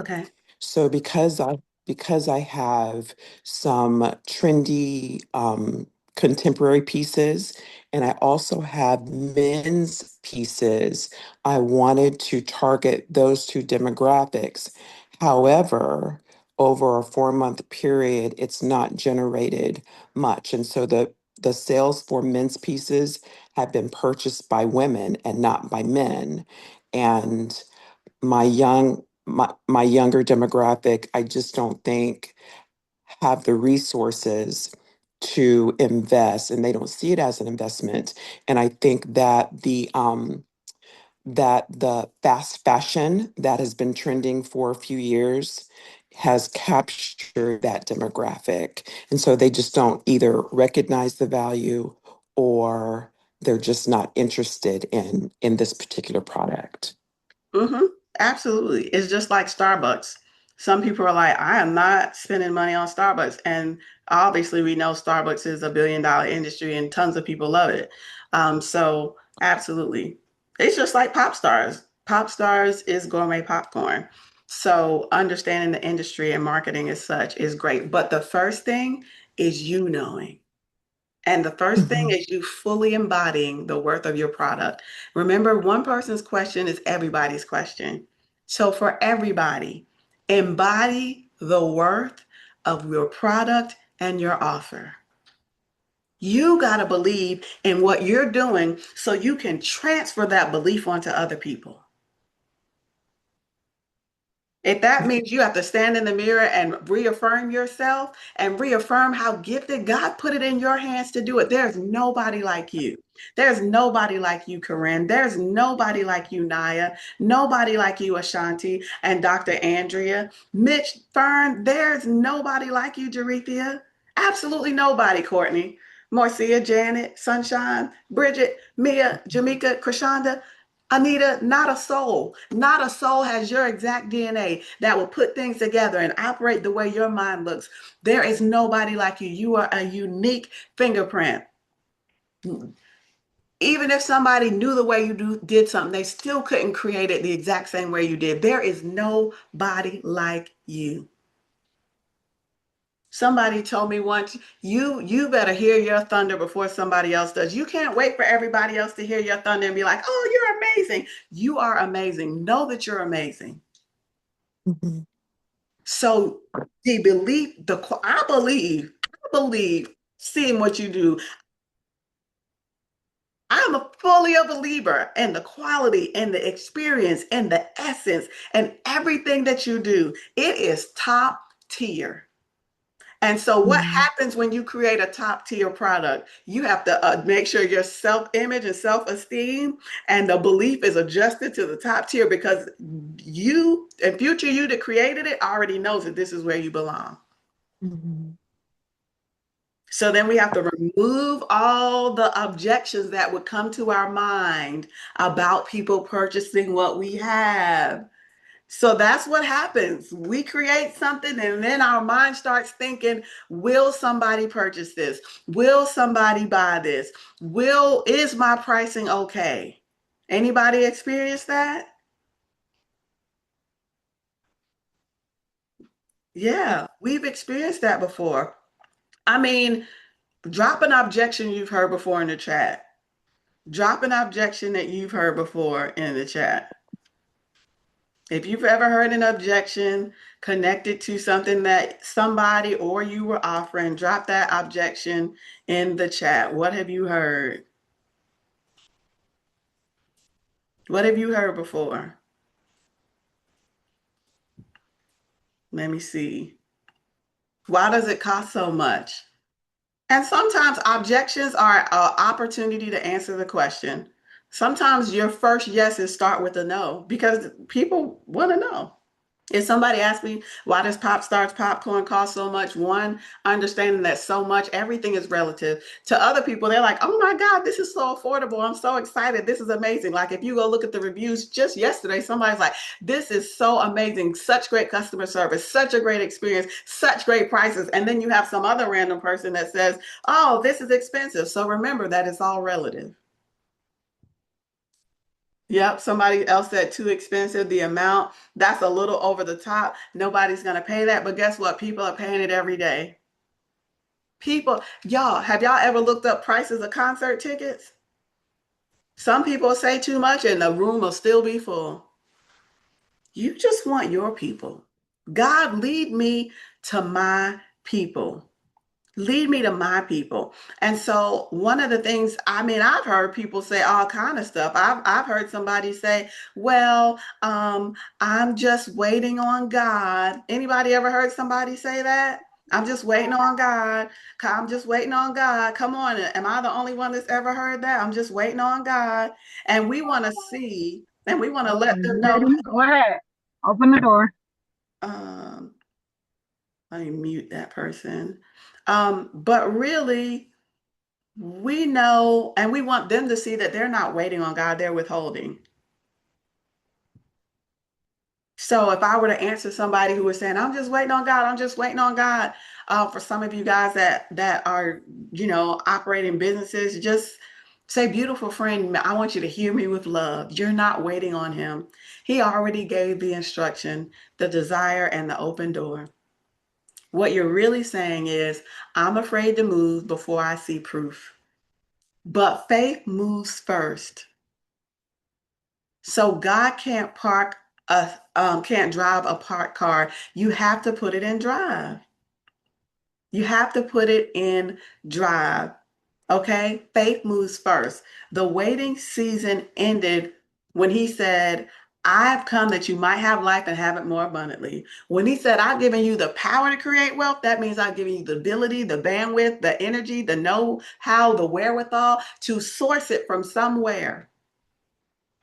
Okay. So because I have some trendy contemporary pieces and I also have men's pieces, I wanted to target those two demographics. However, over a 4 month period, it's not generated much. And so the sales for men's pieces have been purchased by women and not by men. And my younger demographic, I just don't think have the resources to invest and they don't see it as an investment. And I think that the fast fashion that has been trending for a few years has captured that demographic. And so they just don't either recognize the value or they're just not interested in this particular product. Mm-hmm. Absolutely. It's just like Starbucks. Some people are like, I am not spending money on Starbucks. And obviously, we know Starbucks is a $1 billion industry and tons of people love it. So, absolutely. It's just like pop stars. Pop stars is gourmet popcorn. So, understanding the industry and marketing as such is great. But the first thing is you knowing. And the first thing Mhm. is you fully embodying the worth of your product. Remember, one person's question is everybody's question. So for everybody, embody the worth of your product and your offer. You got to believe in what you're doing so you can transfer that belief onto other people. If that means you have to stand in the mirror and reaffirm yourself and reaffirm how gifted God put it in your hands to do it, there's nobody like you. There's nobody like you, Corinne. There's nobody like you, Naya. Nobody like you, Ashanti and Dr. Andrea. Mitch, Fern, there's nobody like you, Jarethia. Absolutely nobody, Courtney. Marcia, Janet, Sunshine, Bridget, Mia, Jamaica, Krishanda. Anita, not a soul. Not a soul has your exact DNA that will put things together and operate the way your mind looks. There is nobody like you. You are a unique fingerprint. Even if somebody knew the way did something, they still couldn't create it the exact same way you did. There is nobody like you. Somebody told me once, you better hear your thunder before somebody else does. You can't wait for everybody else to hear your thunder and be like, "Oh, you're amazing." You are amazing. Know that you're amazing. Mhm. So I believe seeing what you do. I'm fully a believer in the quality and the experience and the essence and everything that you do. It is top tier. And so what happens when you create a top tier product? You have to make sure your self-image and self-esteem and the belief is adjusted to the top tier, because you and future you that created it already knows that this is where you belong. Mm-hmm. So then we have to remove all the objections that would come to our mind about people purchasing what we have. So that's what happens. We create something and then our mind starts thinking, will somebody purchase this? Will somebody buy this? Is my pricing okay? Anybody experience that? Yeah, we've experienced that before. I mean, drop an objection you've heard before in the chat. Drop an objection that you've heard before in the chat. If you've ever heard an objection connected to something that somebody or you were offering, drop that objection in the chat. What have you heard? What have you heard before? Let me see. Why does it cost so much? And sometimes objections are an opportunity to answer the question. Sometimes your first yeses start with a no because people want to know. If somebody asks me, why does Pop Star's popcorn cost so much? One, understanding that so much, everything is relative. To other people, they're like, oh my God, this is so affordable. I'm so excited. This is amazing. Like if you go look at the reviews just yesterday, somebody's like, this is so amazing. Such great customer service, such a great experience, such great prices. And then you have some other random person that says, oh, this is expensive. So remember that it's all relative. Yep, somebody else said too expensive. The amount, that's a little over the top. Nobody's going to pay that. But guess what? People are paying it every day. People, y'all, have y'all ever looked up prices of concert tickets? Some people say too much and the room will still be full. You just want your people. God, lead me to my people. Lead me to my people. And so one of the things, I mean, I've heard people say all kind of stuff. I've heard somebody say, well, I'm just waiting on God. Anybody ever heard somebody say that? I'm just waiting on God. I'm just waiting on God. Come on. Am I the only one that's ever heard that? I'm just waiting on God. And we want to see, and we want to let them know. Go ahead. Open the door. Um, Let me mute that person. But really, we know and we want them to see that they're not waiting on God, they're withholding. So if I were to answer somebody who was saying, I'm just waiting on God, I'm just waiting on God, for some of you guys that are, operating businesses, just say, beautiful friend, I want you to hear me with love. You're not waiting on him. He already gave the instruction, the desire, and the open door. What you're really saying is, I'm afraid to move before I see proof. But faith moves first. So God can't drive a parked car. You have to put it in drive. You have to put it in drive. Okay? Faith moves first. The waiting season ended when he said, I've come that you might have life and have it more abundantly. When he said, I've given you the power to create wealth, that means I've given you the ability, the bandwidth, the energy, the know-how, the wherewithal to source it from somewhere.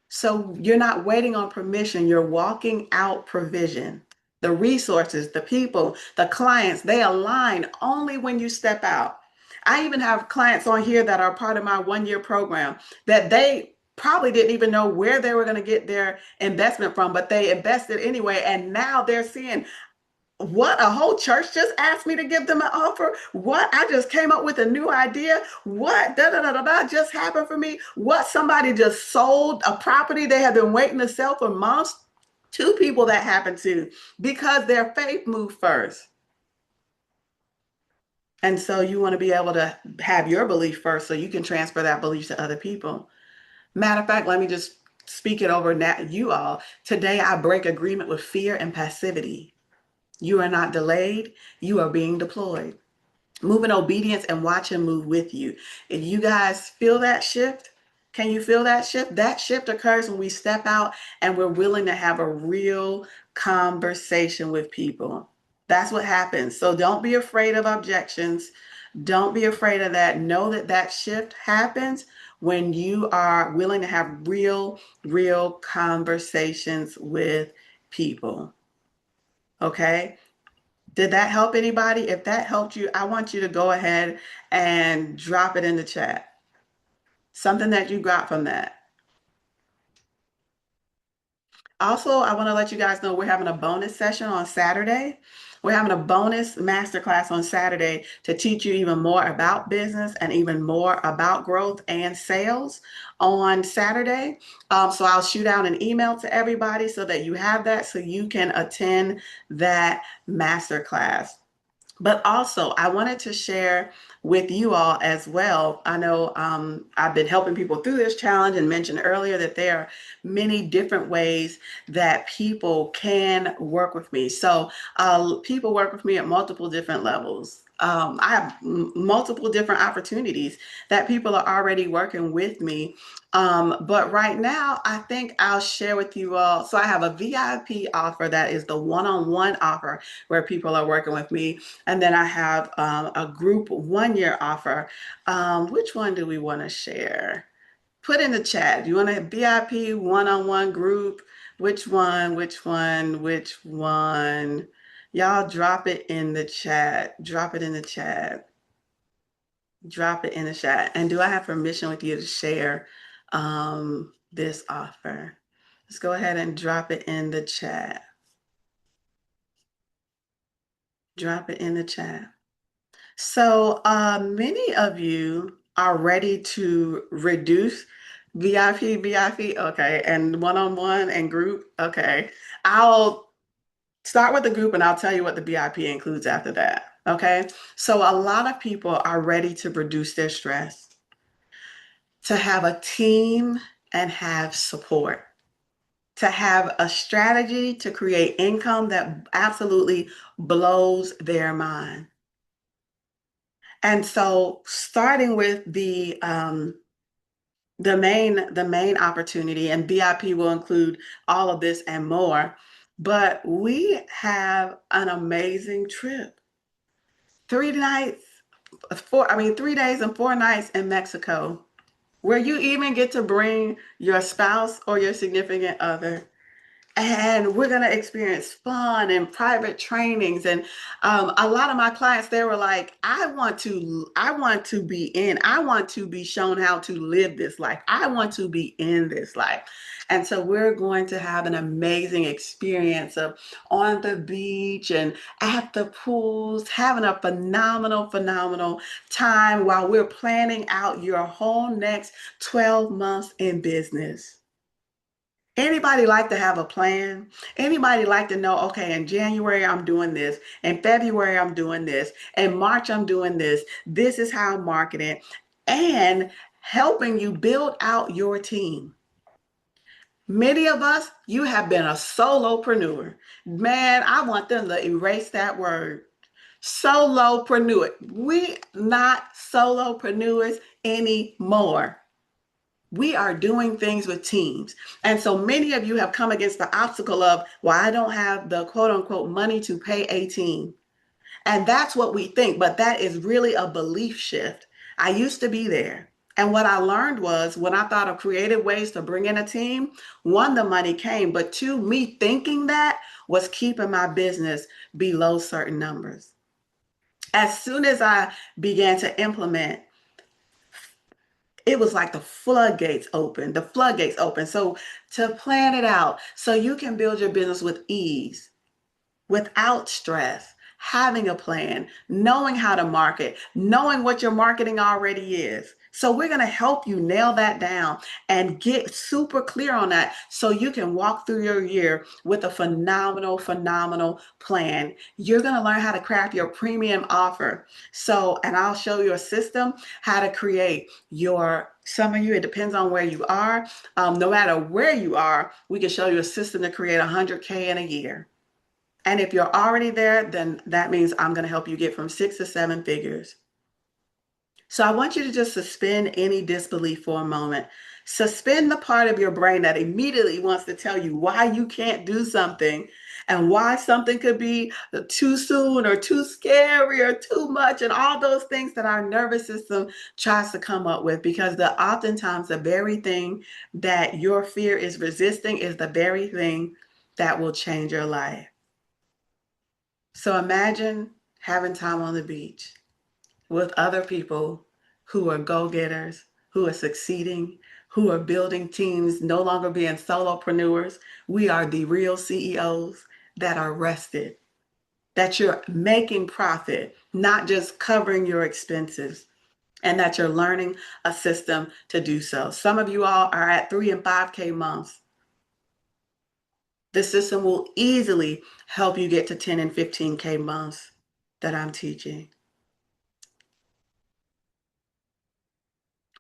So you're not waiting on permission, you're walking out provision. The resources, the people, the clients, they align only when you step out. I even have clients on here that are part of my 1-year program that they probably didn't even know where they were going to get their investment from, but they invested anyway. And now they're seeing, what, a whole church just asked me to give them an offer? What, I just came up with a new idea? What, da da da da da, just happened for me? What, somebody just sold a property they have been waiting to sell for months? 2 people that happened to, because their faith moved first. And so you want to be able to have your belief first so you can transfer that belief to other people. Matter of fact, let me just speak it over now, you all. Today I break agreement with fear and passivity. You are not delayed, you are being deployed. Move in obedience and watch him move with you. If you guys feel that shift, can you feel that shift? That shift occurs when we step out and we're willing to have a real conversation with people. That's what happens. So don't be afraid of objections. Don't be afraid of that. Know that that shift happens when you are willing to have real conversations with people. Okay? Did that help anybody? If that helped you, I want you to go ahead and drop it in the chat. Something that you got from that. Also, I want to let you guys know we're having a bonus session on Saturday. We're having a bonus masterclass on Saturday to teach you even more about business and even more about growth and sales on Saturday. So I'll shoot out an email to everybody so that you have that so you can attend that masterclass. But also, I wanted to share with you all as well. I know I've been helping people through this challenge and mentioned earlier that there are many different ways that people can work with me. So people work with me at multiple different levels. I have multiple different opportunities that people are already working with me. But right now, I think I'll share with you all. So I have a VIP offer that is the one-on-one offer where people are working with me. And then I have a group 1 year offer. Which one do we want to share? Put in the chat. Do you want a VIP one-on-one group? Which one? Which one? Which one? Y'all drop it in the chat. Drop it in the chat. Drop it in the chat. And do I have permission with you to share this offer? Let's go ahead and drop it in the chat. Drop it in the chat. So many of you are ready to reduce VIP, okay, and one-on-one and group, okay. I'll start with the group and I'll tell you what the VIP includes after that, okay. So a lot of people are ready to reduce their stress, to have a team and have support, to have a strategy to create income that absolutely blows their mind. And so starting with the main opportunity, and VIP will include all of this and more, but we have an amazing trip. 3 nights, 3 days and 4 nights in Mexico, where you even get to bring your spouse or your significant other. And we're going to experience fun and private trainings. And a lot of my clients, they were like, I want to be shown how to live this life. I want to be in this life. And so we're going to have an amazing experience of on the beach and at the pools, having a phenomenal time while we're planning out your whole next 12 months in business. Anybody like to have a plan? Anybody like to know, okay, in January I'm doing this, in February I'm doing this, in March I'm doing this, this is how I'm marketing, and helping you build out your team. Many of us, you have been a solopreneur. Man, I want them to erase that word. Solopreneur. We not solopreneurs anymore. We are doing things with teams. And so many of you have come against the obstacle of, well, I don't have the quote unquote money to pay a team. And that's what we think, but that is really a belief shift. I used to be there. And what I learned was when I thought of creative ways to bring in a team, one, the money came, but two, me thinking that was keeping my business below certain numbers. As soon as I began to implement, it was like the floodgates open. So to plan it out so you can build your business with ease, without stress, having a plan, knowing how to market, knowing what your marketing already is. So we're going to help you nail that down and get super clear on that so you can walk through your year with a phenomenal plan. You're going to learn how to craft your premium offer. So, and I'll show you a system how to create some of you, it depends on where you are. No matter where you are, we can show you a system to create 100K in a year. And if you're already there, then that means I'm going to help you get from 6 to 7 figures. So I want you to just suspend any disbelief for a moment. Suspend the part of your brain that immediately wants to tell you why you can't do something and why something could be too soon or too scary or too much, and all those things that our nervous system tries to come up with, because oftentimes the very thing that your fear is resisting is the very thing that will change your life. So imagine having time on the beach with other people who are go-getters, who are succeeding, who are building teams, no longer being solopreneurs. We are the real CEOs that are rested, that you're making profit, not just covering your expenses, and that you're learning a system to do so. Some of you all are at 3 and 5K months. This system will easily help you get to 10 and 15K months that I'm teaching,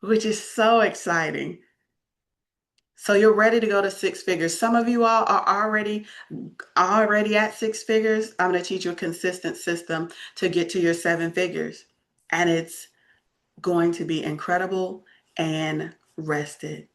which is so exciting. So you're ready to go to six figures. Some of you all are already at six figures. I'm going to teach you a consistent system to get to your seven figures. And it's going to be incredible and rested.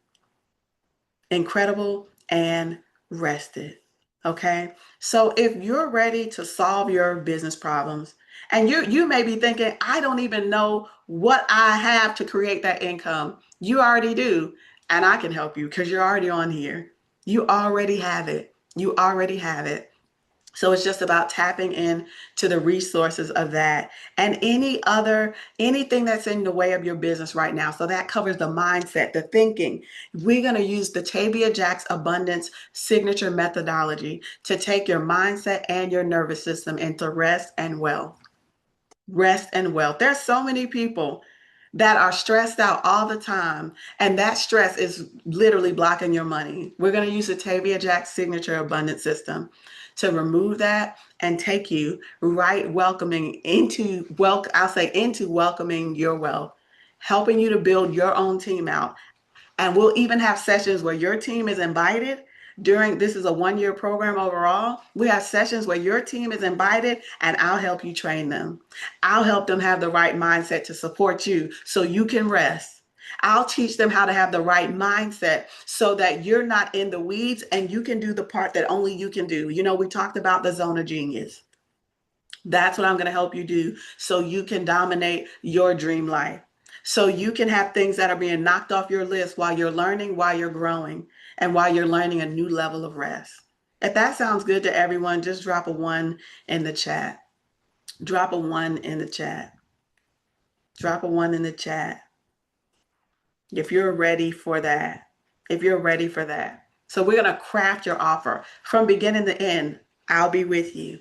Incredible and rested. Okay? So if you're ready to solve your business problems, and you may be thinking, I don't even know what I have to create that income. You already do. And I can help you because you're already on here. You already have it. You already have it. So it's just about tapping in to the resources of that and anything that's in the way of your business right now. So that covers the mindset, the thinking. We're going to use the Tavia Jax Abundance Signature Methodology to take your mindset and your nervous system into rest and wealth. Rest and wealth. There's so many people that are stressed out all the time, and that stress is literally blocking your money. We're going to use the Tavia Jax Signature Abundance System to remove that and take you right into welcoming your wealth, helping you to build your own team out. And we'll even have sessions where your team is invited. This is a 1-year program overall. We have sessions where your team is invited and I'll help you train them. I'll help them have the right mindset to support you so you can rest. I'll teach them how to have the right mindset so that you're not in the weeds and you can do the part that only you can do. You know, we talked about the zone of genius. That's what I'm going to help you do so you can dominate your dream life. So you can have things that are being knocked off your list while you're learning, while you're growing, and while you're learning a new level of rest. If that sounds good to everyone, just drop a 1 in the chat. Drop a 1 in the chat. Drop a 1 in the chat. If you're ready for that. If you're ready for that. So we're going to craft your offer from beginning to end. I'll be with you,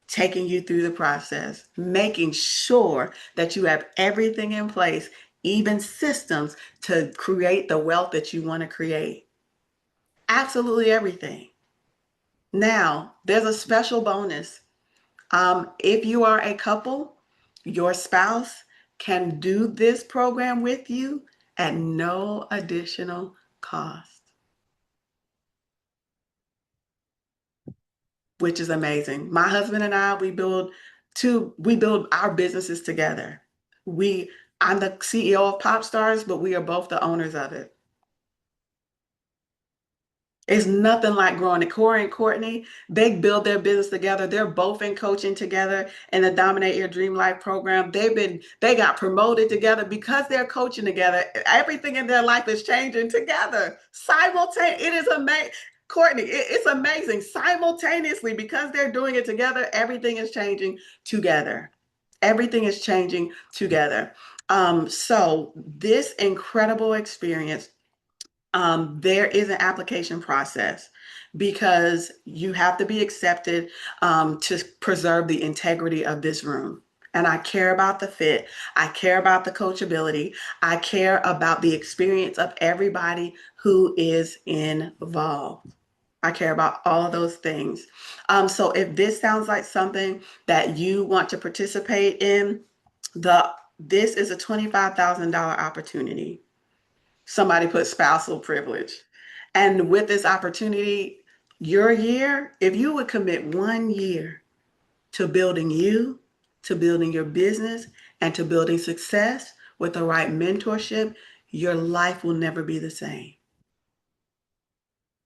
taking you through the process, making sure that you have everything in place, even systems to create the wealth that you want to create. Absolutely everything. Now, there's a special bonus. If you are a couple, your spouse can do this program with you at no additional cost, which is amazing. My husband and I, we build our businesses together. I'm the CEO of Pop Stars, but we are both the owners of it. It's nothing like growing it. Corey and Courtney, they build their business together. They're both in coaching together in the Dominate Your Dream Life program. They got promoted together because they're coaching together. Everything in their life is changing together. It is amazing. Courtney, it's amazing. Simultaneously, because they're doing it together, everything is changing together. Everything is changing together. So this incredible experience, there is an application process because you have to be accepted to preserve the integrity of this room. And I care about the fit. I care about the coachability. I care about the experience of everybody who is involved. I care about all of those things. So if this sounds like something that you want to participate in, this is a $25,000 opportunity. Somebody put spousal privilege. And with this opportunity, your year, if you would commit 1 year to building you, to building your business, and to building success, with the right mentorship, your life will never be the same.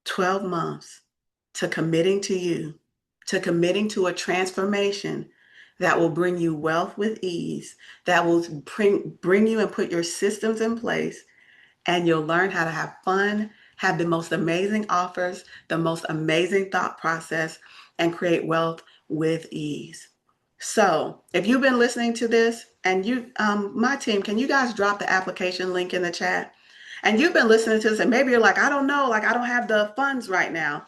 12 months to committing to you, to committing to a transformation that will bring you wealth with ease, that will bring you and put your systems in place, and you'll learn how to have fun, have the most amazing offers, the most amazing thought process, and create wealth with ease. So if you've been listening to this and my team, can you guys drop the application link in the chat? And you've been listening to this and maybe you're like, I don't know, like I don't have the funds right now.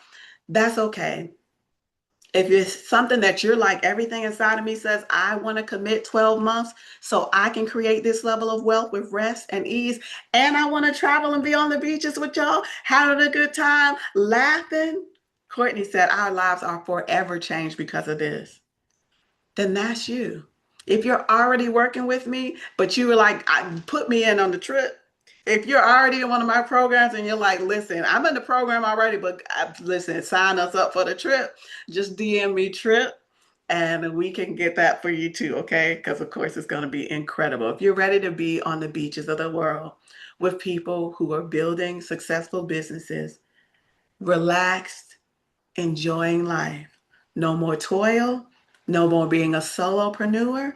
That's okay. If it's something that you're like, everything inside of me says, I want to commit 12 months so I can create this level of wealth with rest and ease. And I want to travel and be on the beaches with y'all, having a good time, laughing. Courtney said, our lives are forever changed because of this. Then that's you. If you're already working with me, but you were like, put me in on the trip. If you're already in one of my programs and you're like, listen, I'm in the program already, but listen, sign us up for the trip. Just DM me trip and we can get that for you too, okay? Because of course it's going to be incredible. If you're ready to be on the beaches of the world with people who are building successful businesses, relaxed, enjoying life. No more toil, no more being a solopreneur,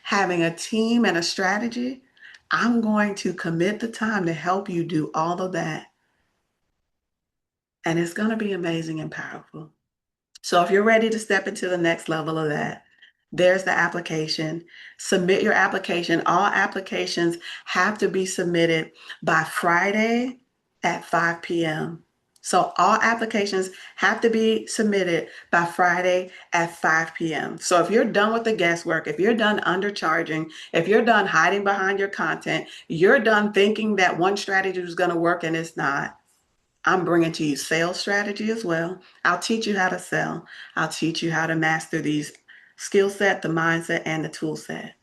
having a team and a strategy. I'm going to commit the time to help you do all of that. And it's going to be amazing and powerful. So if you're ready to step into the next level of that, there's the application. Submit your application. All applications have to be submitted by Friday at 5 p.m. So all applications have to be submitted by Friday at 5 p.m. So if you're done with the guesswork, if you're done undercharging, if you're done hiding behind your content, you're done thinking that one strategy is going to work and it's not, I'm bringing to you sales strategy as well. I'll teach you how to sell. I'll teach you how to master these skill set, the mindset, and the tool set.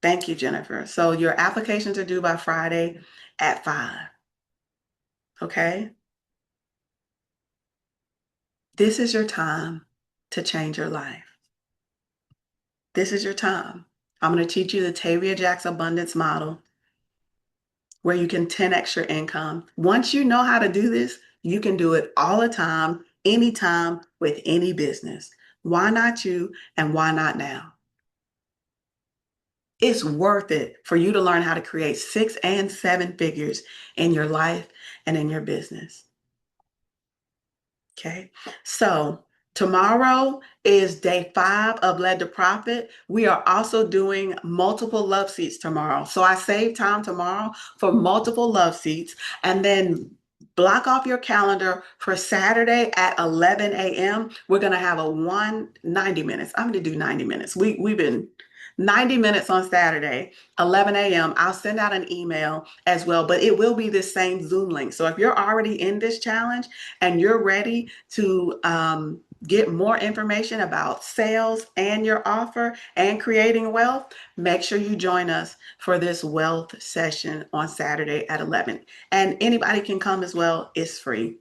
Thank you, Jennifer. So your applications are due by Friday at 5. Okay? This is your time to change your life. This is your time. I'm going to teach you the Tavia Jax abundance model where you can 10x your income. Once you know how to do this, you can do it all the time, anytime, with any business. Why not you and why not now? It's worth it for you to learn how to create 6 and 7 figures in your life and in your business. Okay, so tomorrow is day 5 of Led to Profit. We are also doing multiple love seats tomorrow. So I saved time tomorrow for multiple love seats, and then block off your calendar for Saturday at 11 a.m. We're going to have a 90 minutes. I'm going to do 90 minutes. We've been 90 minutes on Saturday, 11 a.m. I'll send out an email as well, but it will be the same Zoom link. So if you're already in this challenge and you're ready to get more information about sales and your offer and creating wealth, make sure you join us for this wealth session on Saturday at 11. And anybody can come as well. It's free.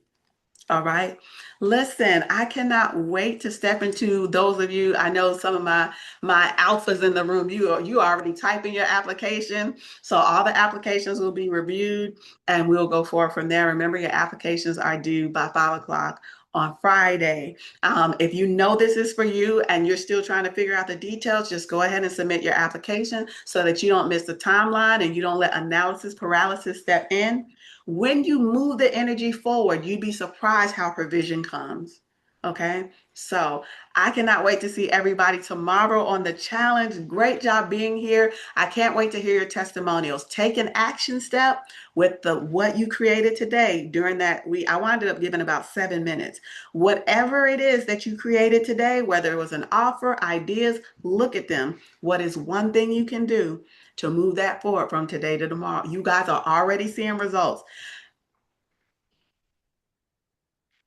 All right. Listen, I cannot wait to step into those of you. I know some of my alphas in the room. You already typing your application. So all the applications will be reviewed and we'll go forward from there. Remember, your applications are due by 5 o'clock on Friday. If you know this is for you and you're still trying to figure out the details, just go ahead and submit your application so that you don't miss the timeline and you don't let analysis paralysis step in. When you move the energy forward, you'd be surprised how provision comes. Okay, so I cannot wait to see everybody tomorrow on the challenge. Great job being here. I can't wait to hear your testimonials. Take an action step with what you created today during that week. I wound up giving about 7 minutes. Whatever it is that you created today, whether it was an offer, ideas, look at them. What is one thing you can do to move that forward from today to tomorrow? You guys are already seeing results.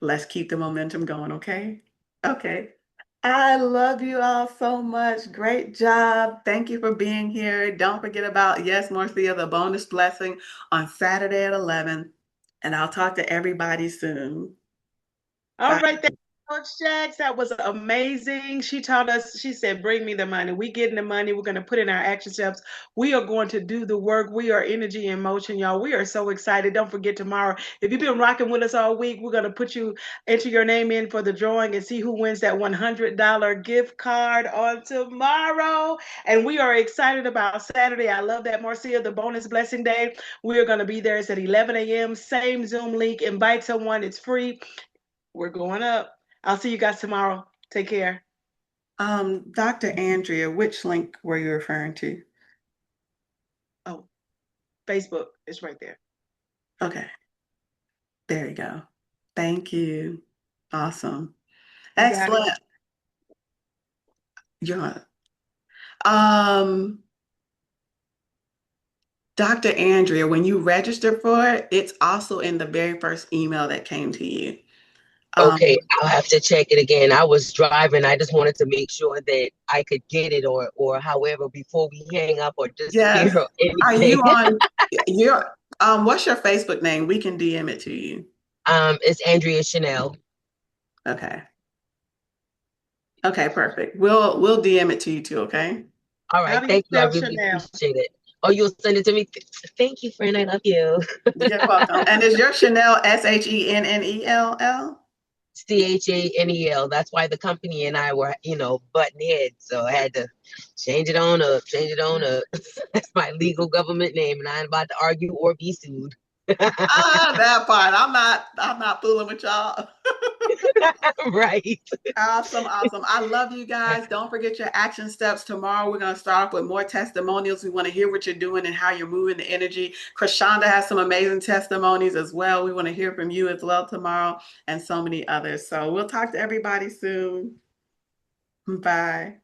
Let's keep the momentum going, okay? Okay. I love you all so much. Great job. Thank you for being here. Don't forget about Yes, Marcia, the bonus blessing on Saturday at 11. And I'll talk to everybody soon. All Bye. right. Thank you Coach Jax, that was amazing. She taught us, she said, bring me the money. We getting the money. We're going to put in our action steps. We are going to do the work. We are energy in motion, y'all. We are so excited. Don't forget tomorrow. If you've been rocking with us all week, we're going to put you, enter your name in for the drawing and see who wins that $100 gift card on tomorrow. And we are excited about Saturday. I love that, Marcia, the bonus blessing day. We are going to be there. It's at 11 a.m. Same Zoom link. Invite someone. It's free. We're going up. I'll see you guys tomorrow. Take care. Dr. Andrea, which link were you referring to? Oh, Facebook is right there. Okay, there you go. Thank you. Awesome. Excellent. You're Dr. Andrea, when you register for it, it's also in the very first email that came to you. Okay, I'll have to check it again. I was driving. I just wanted to make sure that I could get it or however before we hang up or Yes. disappear or Are you anything. on your what's your Facebook name? We can DM it to you. It's Andrea Chanel. Okay. Okay, perfect. We'll DM it to you too, okay? All How right, do you thank you. I spell really Chanel? appreciate it. Oh, you'll send it to me? Thank you, friend. I love you. You're welcome. And is your Chanel Shennell? Chanel. That's why the company and I were, butting heads. So I had to change it on up, change it on up. That's my legal government name, and I ain't about to argue or be sued. That part. I'm not fooling with y'all. Right. Awesome, awesome. I love you guys. Don't forget your action steps tomorrow. We're going to start off with more testimonials. We want to hear what you're doing and how you're moving the energy. Krishanda has some amazing testimonies as well. We want to hear from you as well tomorrow and so many others. So we'll talk to everybody soon. Bye.